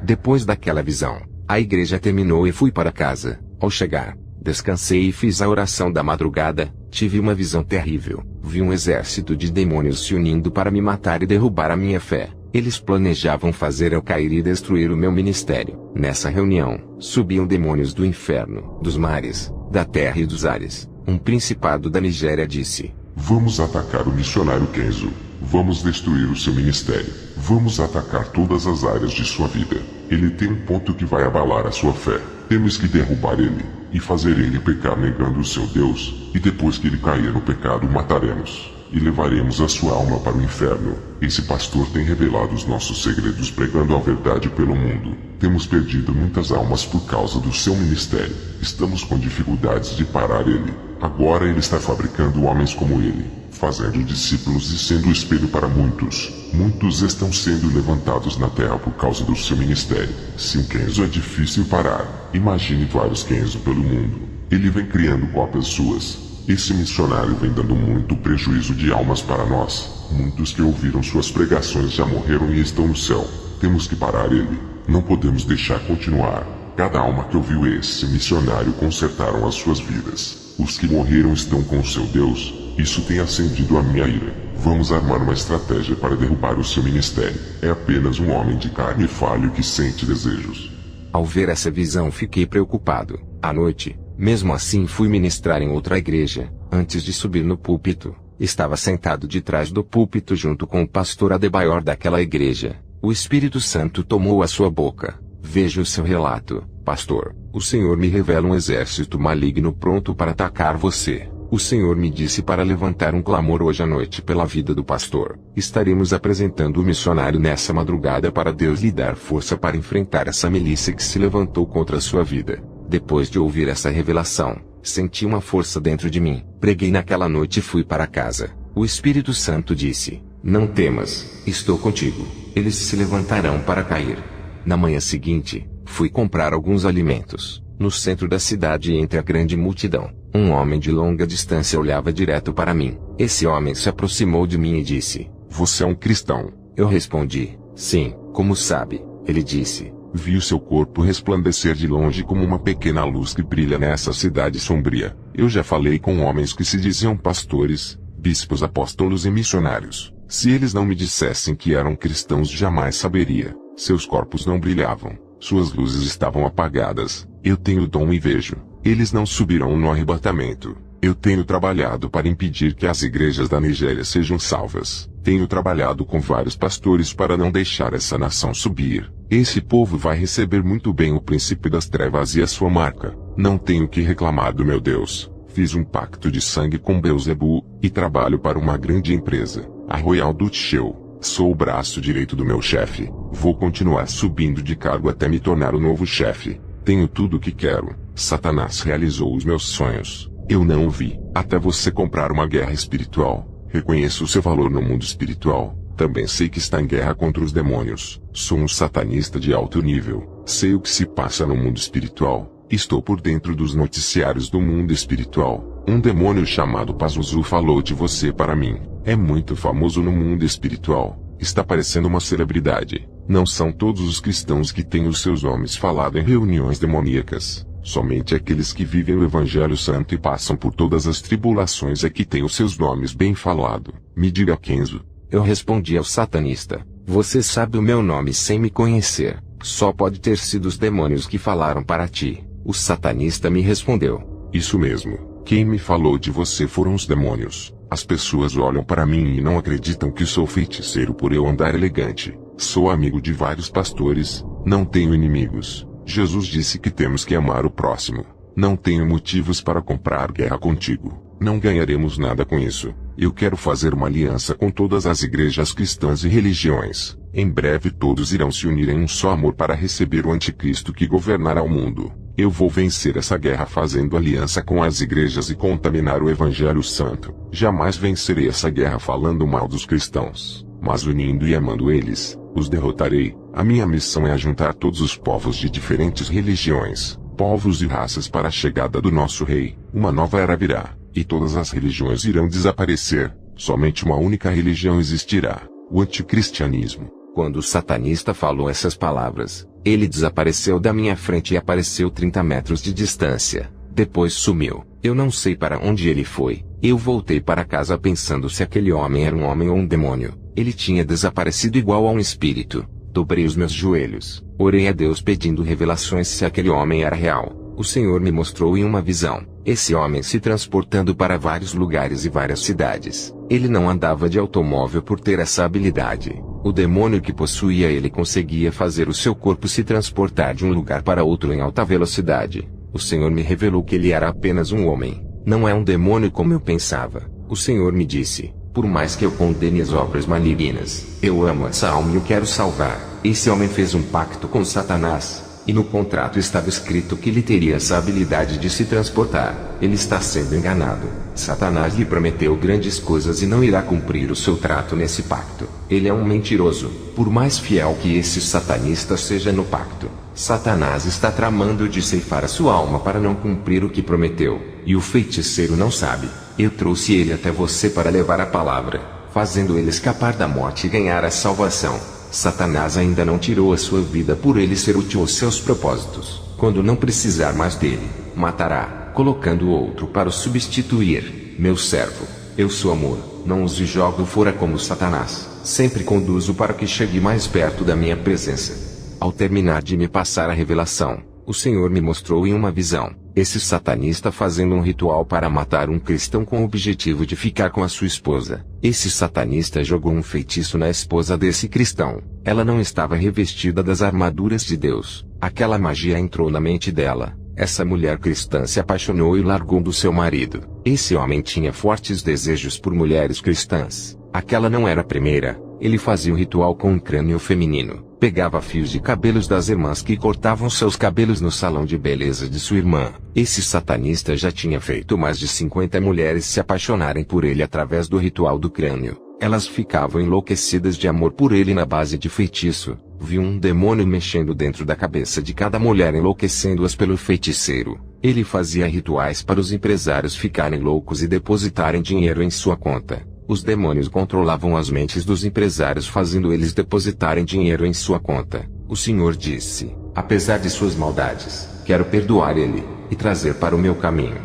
Depois daquela visão, a igreja terminou e fui para casa. Ao chegar, descansei e fiz a oração da madrugada. Tive uma visão terrível. Vi um exército de demônios se unindo para me matar e derrubar a minha fé. Eles planejavam fazer eu cair e destruir o meu ministério. Nessa reunião, subiam demônios do inferno, dos mares, da terra e dos ares. Um principado da Nigéria disse, vamos atacar o missionário Kenzo. Vamos destruir o seu ministério. Vamos atacar todas as áreas de sua vida. Ele tem um ponto que vai abalar a sua fé. Temos que derrubar ele e fazer ele pecar negando o seu Deus, e depois que ele cair no pecado, o mataremos e levaremos a sua alma para o inferno. Esse pastor tem revelado os nossos segredos pregando a verdade pelo mundo. Temos perdido muitas almas por causa do seu ministério. Estamos com dificuldades de parar ele. Agora ele está fabricando homens como ele, fazendo discípulos e sendo espelho para muitos. Muitos estão sendo levantados na terra por causa do seu ministério. Se um Kenzo é difícil parar, imagine vários Kenzo pelo mundo. Ele vem criando cópias suas. Esse missionário vem dando muito prejuízo de almas para nós. Muitos que ouviram suas pregações já morreram e estão no céu. Temos que parar ele. Não podemos deixar continuar. Cada alma que ouviu esse missionário consertaram as suas vidas. Os que morreram estão com o seu Deus. Isso tem acendido a minha ira. Vamos armar uma estratégia para derrubar o seu ministério. É apenas um homem de carne falho que sente desejos. Ao ver essa visão fiquei preocupado. À noite, mesmo assim fui ministrar em outra igreja. Antes de subir no púlpito, estava sentado de trás do púlpito junto com o pastor Adebayor daquela igreja. O Espírito Santo tomou a sua boca. Veja o seu relato, pastor. O Senhor me revela um exército maligno pronto para atacar você. O Senhor me disse para levantar um clamor hoje à noite pela vida do pastor. Estaremos apresentando o missionário nessa madrugada para Deus lhe dar força para enfrentar essa milícia que se levantou contra a sua vida. Depois de ouvir essa revelação, senti uma força dentro de mim. Preguei naquela noite e fui para casa. O Espírito Santo disse: não temas, estou contigo. Eles se levantarão para cair. Na manhã seguinte, fui comprar alguns alimentos. No centro da cidade, entre a grande multidão, um homem de longa distância olhava direto para mim. Esse homem se aproximou de mim e disse: você é um cristão? Eu respondi: sim, como sabe? Ele disse: vi o seu corpo resplandecer de longe como uma pequena luz que brilha nessa cidade sombria. Eu já falei com homens que se diziam pastores, bispos, apóstolos e missionários. Se eles não me dissessem que eram cristãos, jamais saberia. Seus corpos não brilhavam. Suas luzes estavam apagadas. Eu tenho dom e vejo. Eles não subirão no arrebatamento. Eu tenho trabalhado para impedir que as igrejas da Nigéria sejam salvas. Tenho trabalhado com vários pastores para não deixar essa nação subir. Esse povo vai receber muito bem o príncipe das trevas e a sua marca. Não tenho que reclamar do meu Deus. Fiz um pacto de sangue com Beelzebu, e trabalho para uma grande empresa, a Royal Dutch Shell. Sou o braço direito do meu chefe. Vou continuar subindo de cargo até me tornar o novo chefe. Tenho tudo o que quero. Satanás realizou os meus sonhos. Eu não o vi. Até você comprar uma guerra espiritual. Reconheço o seu valor no mundo espiritual. Também sei que está em guerra contra os demônios. Sou um satanista de alto nível. Sei o que se passa no mundo espiritual. Estou por dentro dos noticiários do mundo espiritual. Um demônio chamado Pazuzu falou de você para mim. É muito famoso no mundo espiritual. Está parecendo uma celebridade. Não são todos os cristãos que têm os seus nomes falado em reuniões demoníacas. Somente aqueles que vivem o Evangelho Santo e passam por todas as tribulações é que têm os seus nomes bem falado. Me diga, Kenzo. Eu respondi ao satanista: você sabe o meu nome sem me conhecer. Só pode ter sido os demônios que falaram para ti. O satanista me respondeu: isso mesmo. Quem me falou de você foram os demônios. As pessoas olham para mim e não acreditam que sou feiticeiro por eu andar elegante. Sou amigo de vários pastores, não tenho inimigos. Jesus disse que temos que amar o próximo. Não tenho motivos para comprar guerra contigo. Não ganharemos nada com isso. Eu quero fazer uma aliança com todas as igrejas cristãs e religiões. Em breve todos irão se unir em um só amor para receber o anticristo que governará o mundo. Eu vou vencer essa guerra fazendo aliança com as igrejas e contaminar o Evangelho Santo. Jamais vencerei essa guerra falando mal dos cristãos, mas unindo e amando eles, os derrotarei. A minha missão é ajuntar todos os povos de diferentes religiões, povos e raças para a chegada do nosso rei. Uma nova era virá, e todas as religiões irão desaparecer. Somente uma única religião existirá: o anticristianismo. Quando o satanista falou essas palavras, ele desapareceu da minha frente e apareceu 30 metros de distância. Depois sumiu. Eu não sei para onde ele foi. Eu voltei para casa pensando se aquele homem era um homem ou um demônio. Ele tinha desaparecido igual a um espírito. Dobrei os meus joelhos. Orei a Deus pedindo revelações se aquele homem era real. O Senhor me mostrou em uma visão esse homem se transportando para vários lugares e várias cidades. Ele não andava de automóvel por ter essa habilidade. O demônio que possuía ele conseguia fazer o seu corpo se transportar de um lugar para outro em alta velocidade. O Senhor me revelou que ele era apenas um homem. Não é um demônio como eu pensava. O Senhor me disse: por mais que eu condene as obras malignas, eu amo essa alma e o quero salvar. Esse homem fez um pacto com Satanás. E no contrato estava escrito que ele teria essa habilidade de se transportar. Ele está sendo enganado. Satanás lhe prometeu grandes coisas e não irá cumprir o seu trato nesse pacto. Ele é um mentiroso. Por mais fiel que esse satanista seja no pacto, Satanás está tramando de ceifar a sua alma para não cumprir o que prometeu. E o feiticeiro não sabe. Eu trouxe ele até você para levar a palavra, fazendo ele escapar da morte e ganhar a salvação. Satanás ainda não tirou a sua vida por ele ser útil aos seus propósitos. Quando não precisar mais dele, matará, colocando outro para o substituir. Meu servo, eu sou amor, não os jogo fora como Satanás. Sempre conduzo para que chegue mais perto da minha presença. Ao terminar de me passar a revelação, o Senhor me mostrou em uma visão esse satanista fazendo um ritual para matar um cristão com o objetivo de ficar com a sua esposa. Esse satanista jogou um feitiço na esposa desse cristão. Ela não estava revestida das armaduras de Deus. Aquela magia entrou na mente dela. Essa mulher cristã se apaixonou e largou do seu marido. Esse homem tinha fortes desejos por mulheres cristãs. Aquela não era a primeira. Ele fazia um ritual com um crânio feminino. Pegava fios de cabelos das irmãs que cortavam seus cabelos no salão de beleza de sua irmã. Esse satanista já tinha feito mais de 50 mulheres se apaixonarem por ele através do ritual do crânio. Elas ficavam enlouquecidas de amor por ele na base de feitiço. Viu um demônio mexendo dentro da cabeça de cada mulher, enlouquecendo-as pelo feiticeiro. Ele fazia rituais para os empresários ficarem loucos e depositarem dinheiro em sua conta. Os demônios controlavam as mentes dos empresários, fazendo eles depositarem dinheiro em sua conta. O Senhor disse: apesar de suas maldades, quero perdoar ele, e trazer para o meu caminho.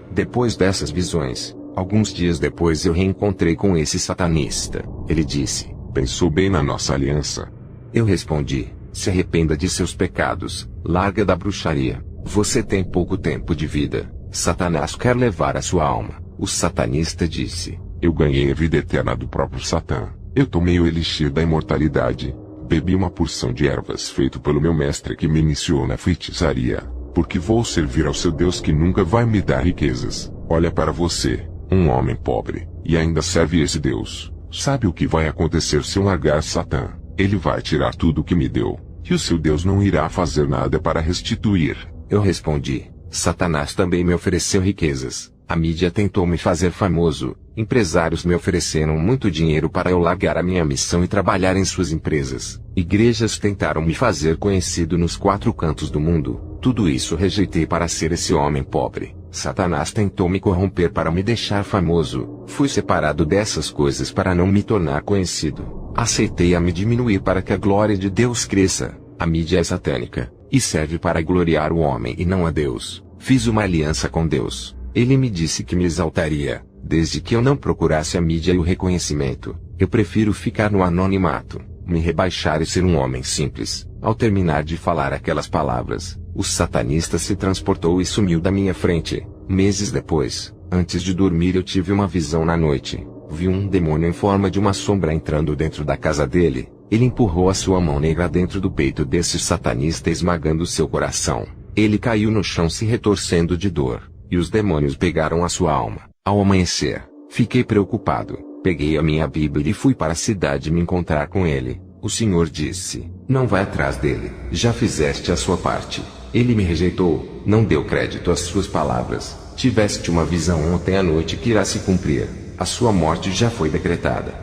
Depois dessas visões, alguns dias depois eu reencontrei com esse satanista. Ele disse: pensou bem na nossa aliança. Eu respondi: se arrependa de seus pecados, larga da bruxaria. Você tem pouco tempo de vida. Satanás quer levar a sua alma. O satanista disse: eu ganhei a vida eterna do próprio Satã. Eu tomei o elixir da imortalidade. Bebi uma porção de ervas feito pelo meu mestre que me iniciou na feitiçaria. Porque vou servir ao seu Deus que nunca vai me dar riquezas. Olha para você, um homem pobre, e ainda serve esse Deus. Sabe o que vai acontecer se eu largar Satã? Ele vai tirar tudo o que me deu. E o seu Deus não irá fazer nada para restituir. Eu respondi: Satanás também me ofereceu riquezas. A mídia tentou me fazer famoso. Empresários me ofereceram muito dinheiro para eu largar a minha missão e trabalhar em suas empresas. Igrejas tentaram me fazer conhecido nos 4 cantos do mundo. Tudo isso rejeitei para ser esse homem pobre. Satanás tentou me corromper para me deixar famoso. Fui separado dessas coisas para não me tornar conhecido. Aceitei a me diminuir para que a glória de Deus cresça. A mídia é satânica, e serve para gloriar o homem e não a Deus. Fiz uma aliança com Deus. Ele me disse que me exaltaria, desde que eu não procurasse a mídia e o reconhecimento. Eu prefiro ficar no anonimato, me rebaixar e ser um homem simples. Ao terminar de falar aquelas palavras, o satanista se transportou e sumiu da minha frente. Meses depois, antes de dormir, eu tive uma visão na noite. Vi um demônio em forma de uma sombra entrando dentro da casa dele. Ele empurrou a sua mão negra dentro do peito desse satanista, esmagando seu coração. Ele caiu no chão se retorcendo de dor. E os demônios pegaram a sua alma. Ao amanhecer, fiquei preocupado. Peguei a minha Bíblia e fui para a cidade me encontrar com ele. O Senhor disse: não vai atrás dele. Já fizeste a sua parte. Ele me rejeitou, não deu crédito às suas palavras. Tiveste uma visão ontem à noite que irá se cumprir. A sua morte já foi decretada.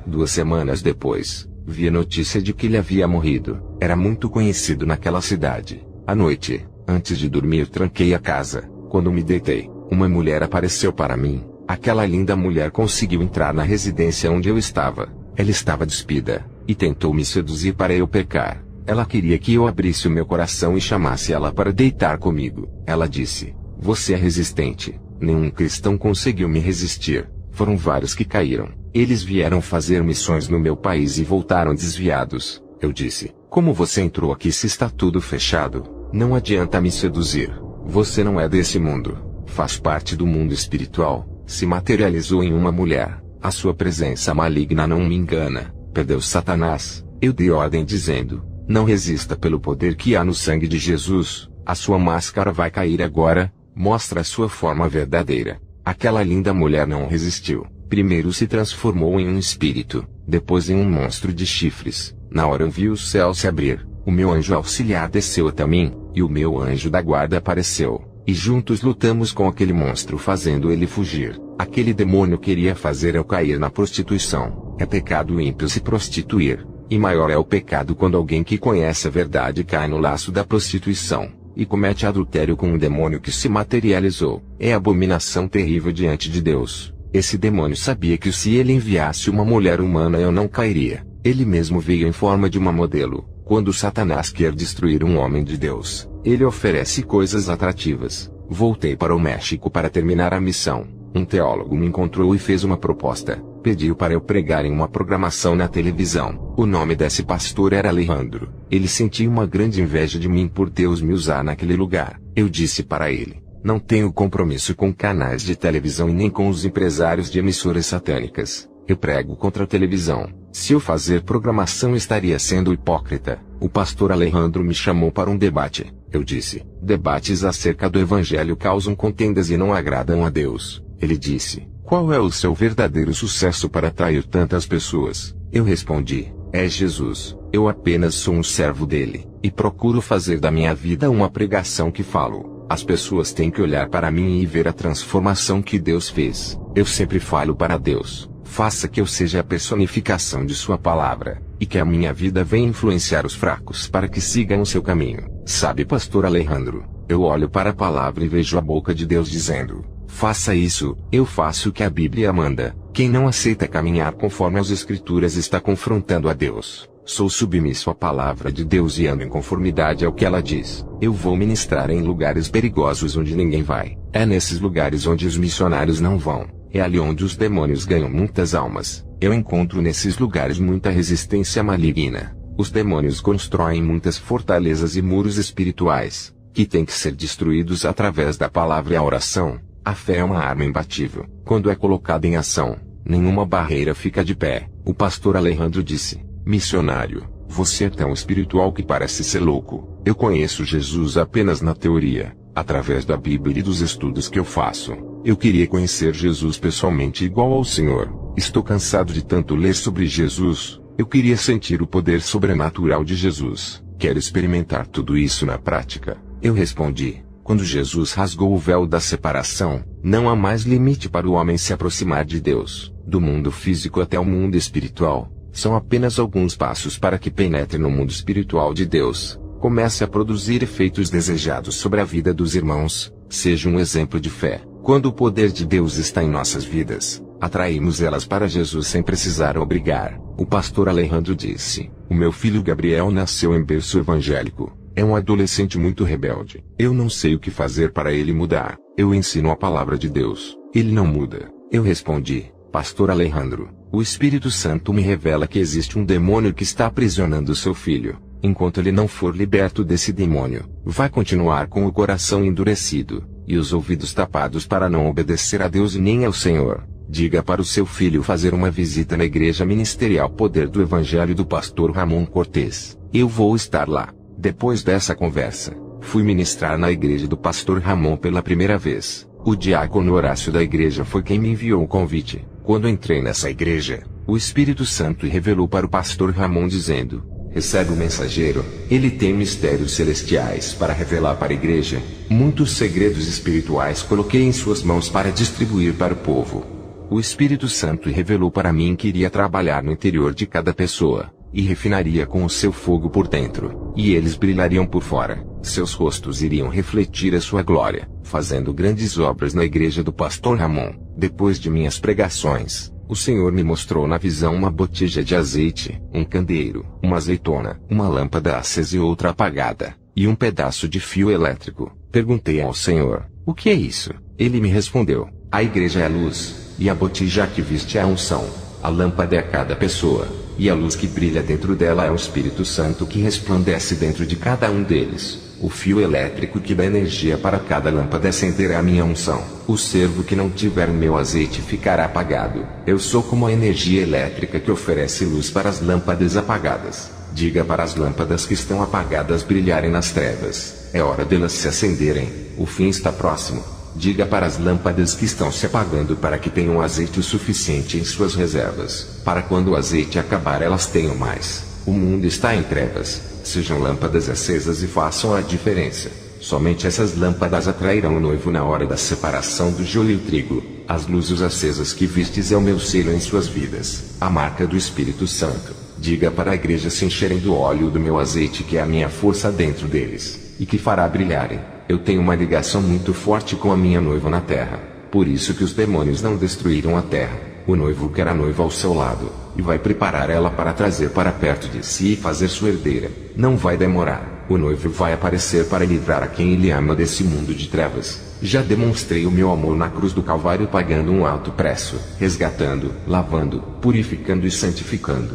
2 semanas depois, vi a notícia de que ele havia morrido. Era muito conhecido naquela cidade. À noite, antes de dormir, tranquei a casa. Quando me deitei, uma mulher apareceu para mim. Aquela linda mulher conseguiu entrar na residência onde eu estava. Ela estava despida, e tentou me seduzir para eu pecar. Ela queria que eu abrisse o meu coração e chamasse ela para deitar comigo. Ela disse: você é resistente. Nenhum cristão conseguiu me resistir. Foram vários que caíram. Eles vieram fazer missões no meu país e voltaram desviados. Eu disse: como você entrou aqui se está tudo fechado? Não adianta me seduzir. Você não é desse mundo. Faz parte do mundo espiritual. Se materializou em uma mulher. A sua presença maligna não me engana. Perdeu Satanás. Eu dei ordem dizendo: não resista pelo poder que há no sangue de Jesus. A sua máscara vai cair agora. Mostra a sua forma verdadeira. Aquela linda mulher não resistiu. Primeiro se transformou em um espírito, depois em um monstro de chifres. Na hora eu vi o céu se abrir. O meu anjo auxiliar desceu até mim, e o meu anjo da guarda apareceu. E juntos lutamos com aquele monstro, fazendo ele fugir. Aquele demônio queria fazer eu cair na prostituição. É pecado ímpio se prostituir. E maior é o pecado quando alguém que conhece a verdade cai no laço da prostituição, e comete adultério com um demônio que se materializou. É abominação terrível diante de Deus. Esse demônio sabia que se ele enviasse uma mulher humana eu não cairia. Ele mesmo veio em forma de uma modelo. Quando Satanás quer destruir um homem de Deus, ele oferece coisas atrativas. Voltei para o México para terminar a missão. Um teólogo me encontrou e fez uma proposta. Pediu para eu pregar em uma programação na televisão. O nome desse pastor era Alejandro. Ele sentia uma grande inveja de mim por Deus me usar naquele lugar. Eu disse para ele: não tenho compromisso com canais de televisão e nem com os empresários de emissoras satânicas. Eu prego contra a televisão. Se eu fazer programação estaria sendo hipócrita. O pastor Alejandro me chamou para um debate. Eu disse: debates acerca do evangelho causam contendas e não agradam a Deus. Ele disse: qual é o seu verdadeiro sucesso para atrair tantas pessoas? Eu respondi: é Jesus. Eu apenas sou um servo dele, e procuro fazer da minha vida uma pregação que falo. As pessoas têm que olhar para mim e ver a transformação que Deus fez. Eu sempre falo para Deus: faça que eu seja a personificação de sua palavra, e que a minha vida venha influenciar os fracos para que sigam o seu caminho. Sabe, pastor Alejandro, eu olho para a palavra e vejo a boca de Deus dizendo: faça isso. Eu faço o que a Bíblia manda. Quem não aceita caminhar conforme as Escrituras está confrontando a Deus. Sou submisso à palavra de Deus e ando em conformidade ao que ela diz. Eu vou ministrar em lugares perigosos onde ninguém vai. É nesses lugares onde os missionários não vão. É ali onde os demônios ganham muitas almas. Eu encontro nesses lugares muita resistência maligna. Os demônios constroem muitas fortalezas e muros espirituais, que têm que ser destruídos através da palavra e a oração. A fé é uma arma imbatível. Quando é colocada em ação, nenhuma barreira fica de pé. O pastor Alejandro disse: missionário, você é tão espiritual que parece ser louco. Eu conheço Jesus apenas na teoria, através da Bíblia e dos estudos que eu faço. Eu queria conhecer Jesus pessoalmente igual ao Senhor. Estou cansado de tanto ler sobre Jesus. Eu queria sentir o poder sobrenatural de Jesus. Quero experimentar tudo isso na prática. Eu respondi: quando Jesus rasgou o véu da separação, não há mais limite para o homem se aproximar de Deus. Do mundo físico até o mundo espiritual, são apenas alguns passos para que penetre no mundo espiritual de Deus. Comece a produzir efeitos desejados sobre a vida dos irmãos. Seja um exemplo de fé. Quando o poder de Deus está em nossas vidas, atraímos elas para Jesus sem precisar obrigar. O pastor Alejandro disse: o meu filho Gabriel nasceu em berço evangélico. É um adolescente muito rebelde. Eu não sei o que fazer para ele mudar. Eu ensino a palavra de Deus. Ele não muda. Eu respondi: pastor Alejandro, o Espírito Santo me revela que existe um demônio que está aprisionando seu filho. Enquanto ele não for liberto desse demônio, vai continuar com o coração endurecido, e os ouvidos tapados para não obedecer a Deus e nem ao Senhor. Diga para o seu filho fazer uma visita na igreja ministerial Poder do Evangelho do pastor Ramon Cortez. Eu vou estar lá. Depois dessa conversa, fui ministrar na igreja do pastor Ramon pela primeira vez. O diácono Horácio da igreja foi quem me enviou o convite. Quando entrei nessa igreja, o Espírito Santo revelou para o pastor Ramon dizendo: recebe o mensageiro, ele tem mistérios celestiais para revelar para a igreja. Muitos segredos espirituais coloquei em suas mãos para distribuir para o povo. O Espírito Santo revelou para mim que iria trabalhar no interior de cada pessoa, e refinaria com o seu fogo por dentro, e eles brilhariam por fora. Seus rostos iriam refletir a sua glória, fazendo grandes obras na igreja do pastor Ramon. Depois de minhas pregações, o Senhor me mostrou na visão uma botija de azeite, um candeeiro, uma azeitona, uma lâmpada acesa e outra apagada, e um pedaço de fio elétrico. Perguntei ao Senhor: o que é isso? Ele me respondeu: a igreja é a luz, e a botija que viste é a unção. A lâmpada é a cada pessoa, e a luz que brilha dentro dela é o Espírito Santo que resplandece dentro de cada um deles. O fio elétrico que dá energia para cada lâmpada acenderá a minha unção. O servo que não tiver meu azeite ficará apagado. Eu sou como a energia elétrica que oferece luz para as lâmpadas apagadas. Diga para as lâmpadas que estão apagadas brilharem nas trevas. É hora delas se acenderem. O fim está próximo. Diga para as lâmpadas que estão se apagando para que tenham azeite o suficiente em suas reservas. Para quando o azeite acabar elas tenham mais. O mundo está em trevas. Sejam lâmpadas acesas e façam a diferença. Somente essas lâmpadas atrairão o noivo na hora da separação do joio e o trigo. As luzes acesas que vistes é o meu selo em suas vidas, a marca do Espírito Santo. Diga para a igreja se encherem do óleo do meu azeite, que é a minha força dentro deles, e que fará brilharem. Eu tenho uma ligação muito forte com a minha noiva na terra. Por isso que os demônios não destruíram a terra. O noivo quer a noiva ao seu lado, e vai preparar ela para trazer para perto de si e fazer sua herdeira. Não vai demorar. O noivo vai aparecer para livrar a quem ele ama desse mundo de trevas. Já demonstrei o meu amor na cruz do Calvário pagando um alto preço, resgatando, lavando, purificando e santificando.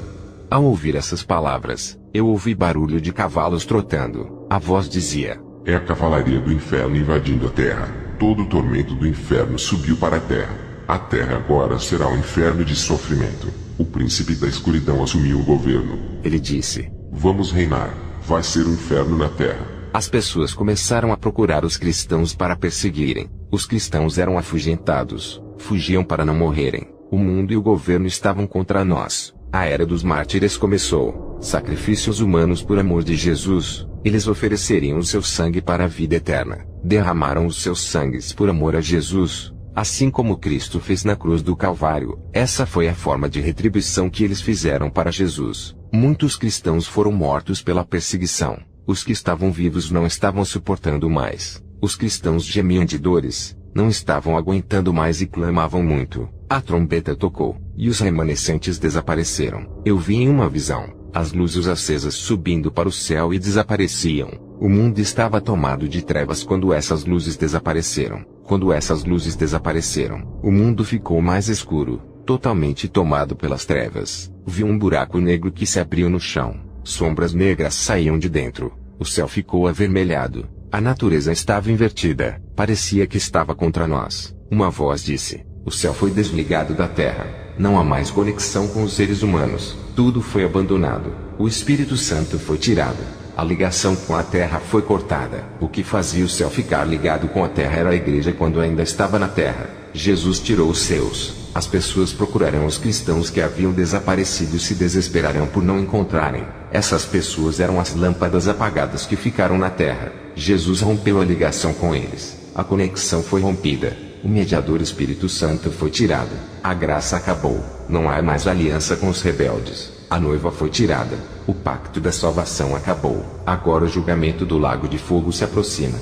Ao ouvir essas palavras, eu ouvi barulho de cavalos trotando. A voz dizia: É a cavalaria do inferno invadindo a terra. Todo o tormento do inferno subiu para a terra. A terra agora será um inferno de sofrimento. O príncipe da escuridão assumiu o governo. Ele disse: Vamos reinar. Vai ser um inferno na terra. As pessoas começaram a procurar os cristãos para perseguirem. Os cristãos eram afugentados, fugiam para não morrerem. O mundo e o governo estavam contra nós. A era dos mártires começou. Sacrifícios humanos por amor de Jesus. Eles ofereceriam o seu sangue para a vida eterna. Derramaram os seus sangues por amor a Jesus, assim como Cristo fez na cruz do Calvário. Essa foi a forma de retribuição que eles fizeram para Jesus. Muitos cristãos foram mortos pela perseguição. Os que estavam vivos não estavam suportando mais. Os cristãos gemiam de dores, não estavam aguentando mais e clamavam muito. A trombeta tocou, e os remanescentes desapareceram. Eu vi em uma visão as luzes acesas subindo para o céu e desapareciam. O mundo estava tomado de trevas quando essas luzes desapareceram. Quando essas luzes desapareceram, o mundo ficou mais escuro, totalmente tomado pelas trevas. Vi um buraco negro que se abriu no chão. Sombras negras saíam de dentro. O céu ficou avermelhado. A natureza estava invertida. Parecia que estava contra nós. Uma voz disse: O céu foi desligado da terra. Não há mais conexão com os seres humanos. Tudo foi abandonado. O Espírito Santo foi tirado. A ligação com a terra foi cortada. O que fazia o céu ficar ligado com a terra era a igreja quando ainda estava na terra. Jesus tirou os seus. As pessoas procurarão os cristãos que haviam desaparecido e se desesperarão por não encontrarem. Essas pessoas eram as lâmpadas apagadas que ficaram na terra. Jesus rompeu a ligação com eles. A conexão foi rompida. O mediador Espírito Santo foi tirado. A graça acabou. Não há mais aliança com os rebeldes. A noiva foi tirada. O pacto da salvação acabou. Agora o julgamento do lago de fogo se aproxima.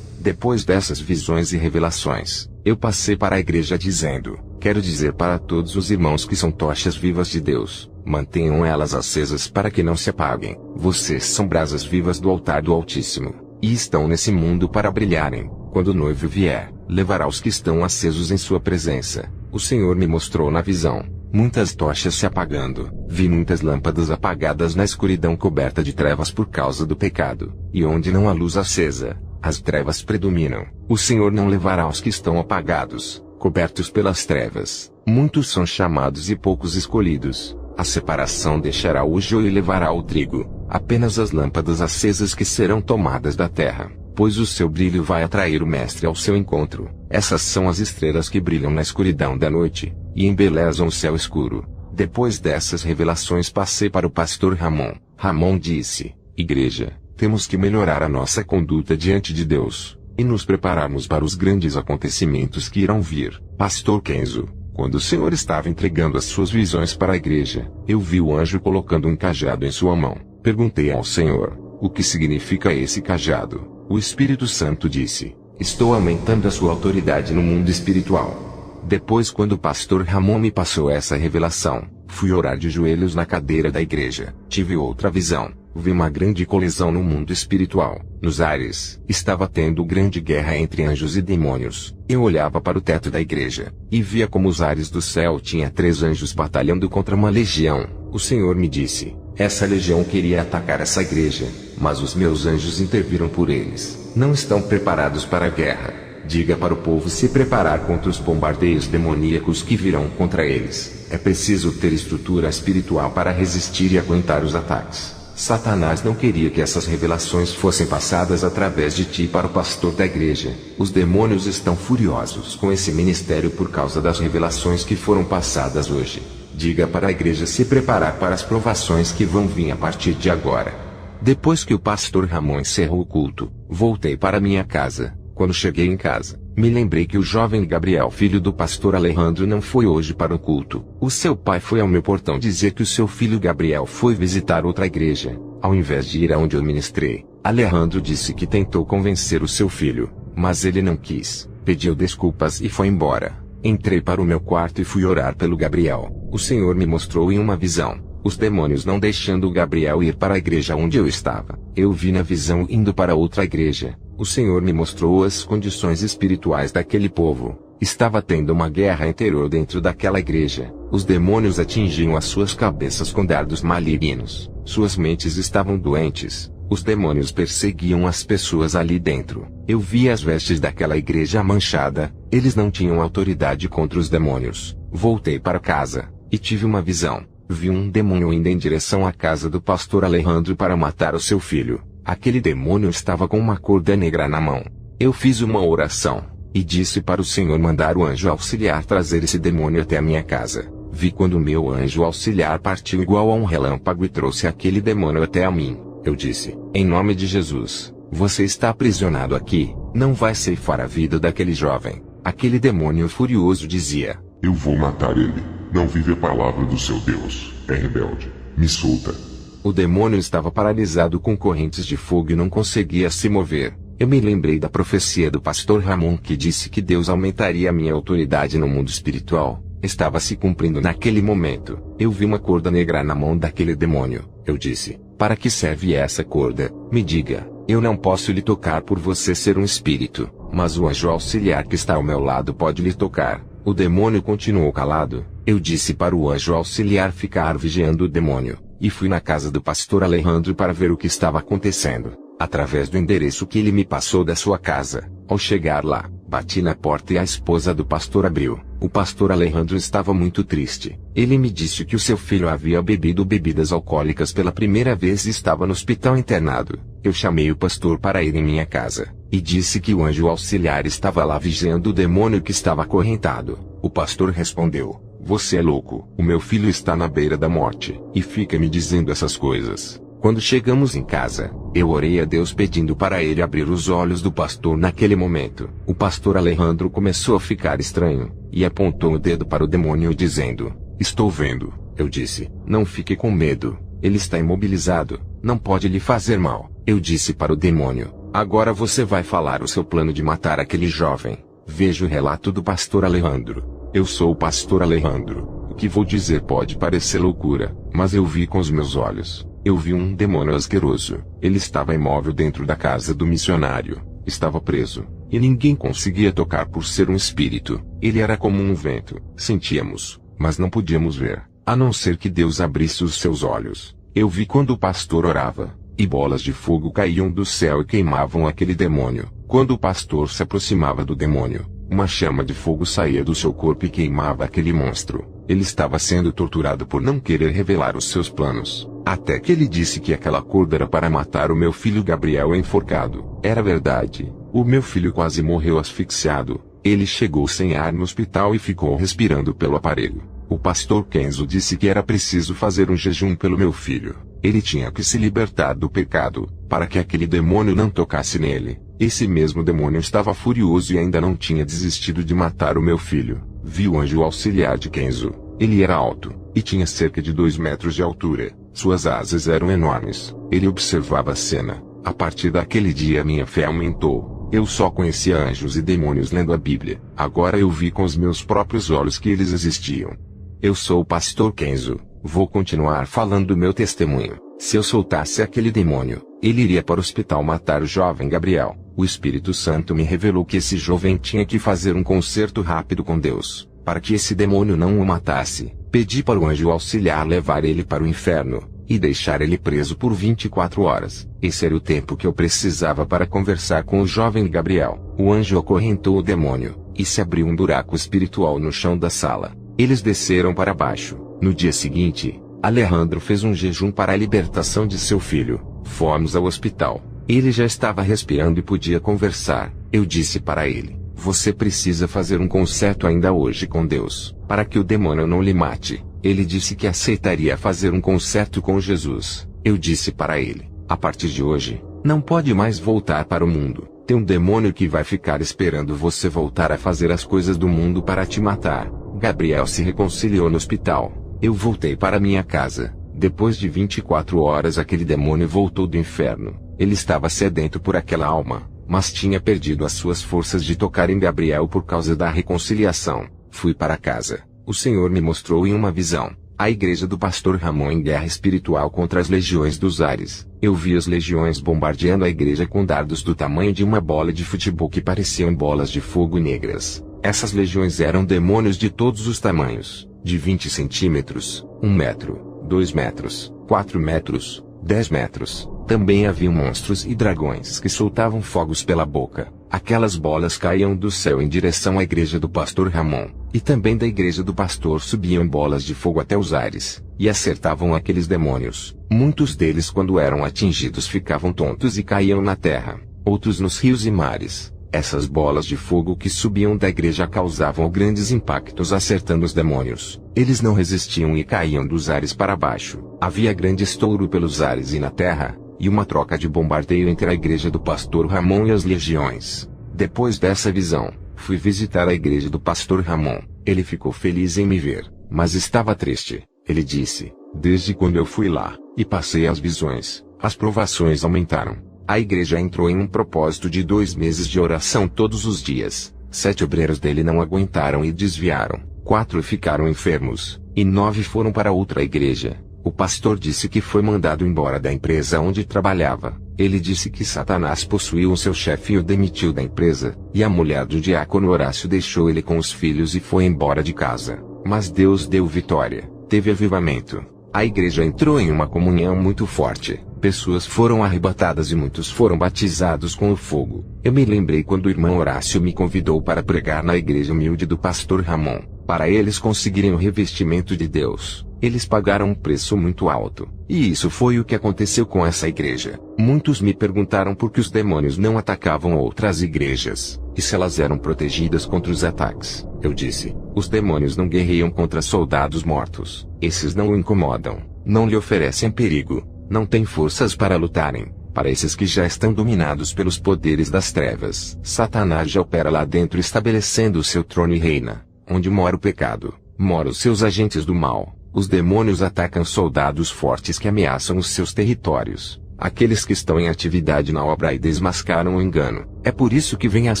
Depois dessas visões e revelações, eu passei para a igreja dizendo: Quero dizer para todos os irmãos que são tochas vivas de Deus, mantenham elas acesas para que não se apaguem. Vocês são brasas vivas do altar do Altíssimo, e estão nesse mundo para brilharem. Quando o noivo vier, levará os que estão acesos em sua presença. O Senhor me mostrou na visão muitas tochas se apagando. Vi muitas lâmpadas apagadas na escuridão coberta de trevas por causa do pecado. E onde não há luz acesa, as trevas predominam. O Senhor não levará os que estão apagados, cobertos pelas trevas. Muitos são chamados e poucos escolhidos. A separação deixará o joio e levará o trigo. Apenas as lâmpadas acesas que serão tomadas da terra, pois o seu brilho vai atrair o Mestre ao seu encontro. Essas são as estrelas que brilham na escuridão da noite, e embelezam o céu escuro. Depois dessas revelações passei para o pastor Ramon. Ramon disse: Igreja, temos que melhorar a nossa conduta diante de Deus, e nos prepararmos para os grandes acontecimentos que irão vir. Pastor Kenzo, quando o Senhor estava entregando as suas visões para a igreja, eu vi o anjo colocando um cajado em sua mão. Perguntei ao Senhor: O que significa esse cajado? O Espírito Santo disse: Estou aumentando a sua autoridade no mundo espiritual. Depois, quando o pastor Ramon me passou essa revelação, fui orar de joelhos na cadeira da igreja. Tive outra visão. Vi uma grande colisão no mundo espiritual. Nos ares, estava tendo grande guerra entre anjos e demônios. Eu olhava para o teto da igreja, e via como os ares do céu tinha 3 anjos batalhando contra uma legião. O Senhor me disse: Essa legião queria atacar essa igreja, mas os meus anjos interviram por eles. Não estão preparados para a guerra. Diga para o povo se preparar contra os bombardeios demoníacos que virão contra eles. É preciso ter estrutura espiritual para resistir e aguentar os ataques. Satanás não queria que essas revelações fossem passadas através de ti para o pastor da igreja. Os demônios estão furiosos com esse ministério por causa das revelações que foram passadas hoje. Diga para a igreja se preparar para as provações que vão vir a partir de agora. Depois que o pastor Ramon encerrou o culto, voltei para minha casa. Quando cheguei em casa, me lembrei que o jovem Gabriel, filho do pastor Alejandro, não foi hoje para o culto. O seu pai foi ao meu portão dizer que o seu filho Gabriel foi visitar outra igreja, ao invés de ir aonde eu ministrei. Alejandro disse que tentou convencer o seu filho, mas ele não quis, pediu desculpas e foi embora. Entrei para o meu quarto e fui orar pelo Gabriel. O Senhor me mostrou em uma visão os demônios não deixando o Gabriel ir para a igreja onde eu estava. Eu vi na visão indo para outra igreja. O Senhor me mostrou as condições espirituais daquele povo. Estava tendo uma guerra interior dentro daquela igreja. Os demônios atingiam as suas cabeças com dardos malignos. Suas mentes estavam doentes. Os demônios perseguiam as pessoas ali dentro. Eu vi as vestes daquela igreja manchada. Eles não tinham autoridade contra os demônios. Voltei para casa e tive uma visão. Vi um demônio indo em direção à casa do pastor Alejandro para matar o seu filho. Aquele demônio estava com uma corda negra na mão. Eu fiz uma oração e disse para o Senhor mandar o anjo auxiliar trazer esse demônio até a minha casa. Vi quando o meu anjo auxiliar partiu igual a um relâmpago e trouxe aquele demônio até a mim. Eu disse, em nome de Jesus, você está aprisionado aqui, não vai ceifar a vida daquele jovem. Aquele demônio furioso dizia, eu vou matar ele. Não vive a palavra do seu Deus. É rebelde. Me solta. O demônio estava paralisado com correntes de fogo e não conseguia se mover. Eu me lembrei da profecia do pastor Ramon que disse que Deus aumentaria a minha autoridade no mundo espiritual. Estava se cumprindo naquele momento. Eu vi uma corda negra na mão daquele demônio. Eu disse, para que serve essa corda? Me diga. Eu não posso lhe tocar por você ser um espírito, mas o anjo auxiliar que está ao meu lado pode lhe tocar. O demônio continuou calado. Eu disse para o anjo auxiliar ficar vigiando o demônio, e fui na casa do pastor Alejandro para ver o que estava acontecendo, através do endereço que ele me passou da sua casa. Ao chegar lá, bati na porta e a esposa do pastor abriu. O pastor Alejandro estava muito triste. Ele me disse que o seu filho havia bebido bebidas alcoólicas pela primeira vez e estava no hospital internado. Eu chamei o pastor para ir em minha casa, e disse que o anjo auxiliar estava lá vigiando o demônio que estava acorrentado. O pastor respondeu, você é louco, o meu filho está na beira da morte, e fica me dizendo essas coisas. Quando chegamos em casa, eu orei a Deus pedindo para ele abrir os olhos do pastor naquele momento. O pastor Alejandro começou a ficar estranho, e apontou o dedo para o demônio dizendo, estou vendo. Eu disse, não fique com medo, ele está imobilizado, não pode lhe fazer mal. Eu disse para o demônio, agora você vai falar o seu plano de matar aquele jovem. Veja o relato do pastor Alejandro. Eu sou o pastor Alejandro. O que vou dizer pode parecer loucura, mas eu vi com os meus olhos. Eu vi um demônio asqueroso. Ele estava imóvel dentro da casa do missionário. Estava preso, e ninguém conseguia tocar por ser um espírito. Ele era como um vento. Sentíamos, mas não podíamos ver, a não ser que Deus abrisse os seus olhos. Eu vi quando o pastor orava, e bolas de fogo caíam do céu e queimavam aquele demônio. Quando o pastor se aproximava do demônio, uma chama de fogo saía do seu corpo e queimava aquele monstro. Ele estava sendo torturado por não querer revelar os seus planos, até que ele disse que aquela corda era para matar o meu filho Gabriel enforcado. Era verdade. O meu filho quase morreu asfixiado. Ele chegou sem ar no hospital e ficou respirando pelo aparelho. O pastor Kenzo disse que era preciso fazer um jejum pelo meu filho. Ele tinha que se libertar do pecado, para que aquele demônio não tocasse nele. Esse mesmo demônio estava furioso e ainda não tinha desistido de matar o meu filho. Vi o anjo auxiliar de Kenzo. Ele era alto, e tinha cerca de 2 metros de altura. Suas asas eram enormes. Ele observava a cena. A partir daquele dia minha fé aumentou. Eu só conhecia anjos e demônios lendo a Bíblia. Agora eu vi com os meus próprios olhos que eles existiam. Eu sou o pastor Kenzo. Vou continuar falando do meu testemunho. Se eu soltasse aquele demônio, ele iria para o hospital matar o jovem Gabriel. O Espírito Santo me revelou que esse jovem tinha que fazer um concerto rápido com Deus, para que esse demônio não o matasse. Pedi para o anjo auxiliar levar ele para o inferno, e deixar ele preso por 24 horas. Esse era o tempo que eu precisava para conversar com o jovem Gabriel. O anjo acorrentou o demônio, e se abriu um buraco espiritual no chão da sala. Eles desceram para baixo. No dia seguinte, Alejandro fez um jejum para a libertação de seu filho. Fomos ao hospital. Ele já estava respirando e podia conversar. Eu disse para ele: você precisa fazer um concerto ainda hoje com Deus, para que o demônio não lhe mate. Ele disse que aceitaria fazer um concerto com Jesus. Eu disse para ele: a partir de hoje, não pode mais voltar para o mundo. Tem um demônio que vai ficar esperando você voltar a fazer as coisas do mundo para te matar. Gabriel se reconciliou no hospital. Eu voltei para minha casa. Depois de 24 horas aquele demônio voltou do inferno. Ele estava sedento por aquela alma, mas tinha perdido as suas forças de tocar em Gabriel por causa da reconciliação. Fui para casa. O Senhor me mostrou em uma visão a igreja do pastor Ramon em guerra espiritual contra as legiões dos ares. Eu vi as legiões bombardeando a igreja com dardos do tamanho de uma bola de futebol que pareciam bolas de fogo negras. Essas legiões eram demônios de todos os tamanhos, de 20 centímetros, 1 metro, 2 metros, 4 metros, 10 metros. Também haviam monstros e dragões que soltavam fogos pela boca. Aquelas bolas caíam do céu em direção à igreja do pastor Ramon, e também da igreja do pastor subiam bolas de fogo até os ares, e acertavam aqueles demônios. Muitos deles, quando eram atingidos, ficavam tontos e caíam na terra, outros nos rios e mares. Essas bolas de fogo que subiam da igreja causavam grandes impactos acertando os demônios. Eles não resistiam e caíam dos ares para baixo. Havia grande estouro pelos ares e na terra, e uma troca de bombardeio entre a igreja do pastor Ramon e as legiões. Depois dessa visão, fui visitar a igreja do pastor Ramon. Ele ficou feliz em me ver, mas estava triste. Ele disse: desde quando eu fui lá, e passei as visões, as provações aumentaram. A igreja entrou em um propósito de 2 meses de oração todos os dias. 7 obreiros dele não aguentaram e desviaram. 4 ficaram enfermos, e 9 foram para outra igreja. O pastor disse que foi mandado embora da empresa onde trabalhava. Ele disse que Satanás possuiu o seu chefe e o demitiu da empresa, e a mulher do diácono Horácio deixou ele com os filhos e foi embora de casa. Mas Deus deu vitória, teve avivamento. A igreja entrou em uma comunhão muito forte. Pessoas foram arrebatadas e muitos foram batizados com o fogo. Eu me lembrei quando o irmão Horácio me convidou para pregar na igreja humilde do pastor Ramon. Para eles conseguirem o revestimento de Deus, eles pagaram um preço muito alto. E isso foi o que aconteceu com essa igreja. Muitos me perguntaram por que os demônios não atacavam outras igrejas, e se elas eram protegidas contra os ataques. Eu disse: os demônios não guerreiam contra soldados mortos. Esses não o incomodam, não lhe oferecem perigo, não têm forças para lutarem. Para esses que já estão dominados pelos poderes das trevas, Satanás já opera lá dentro estabelecendo o seu trono e reina. Onde mora o pecado, moram os seus agentes do mal. Os demônios atacam soldados fortes que ameaçam os seus territórios, aqueles que estão em atividade na obra e desmascaram o engano. É por isso que vêm as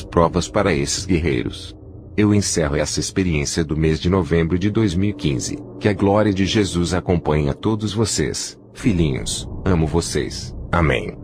provas para esses guerreiros. Eu encerro essa experiência do mês de novembro de 2015. Que a glória de Jesus acompanhe a todos vocês, filhinhos. Amo vocês. Amém.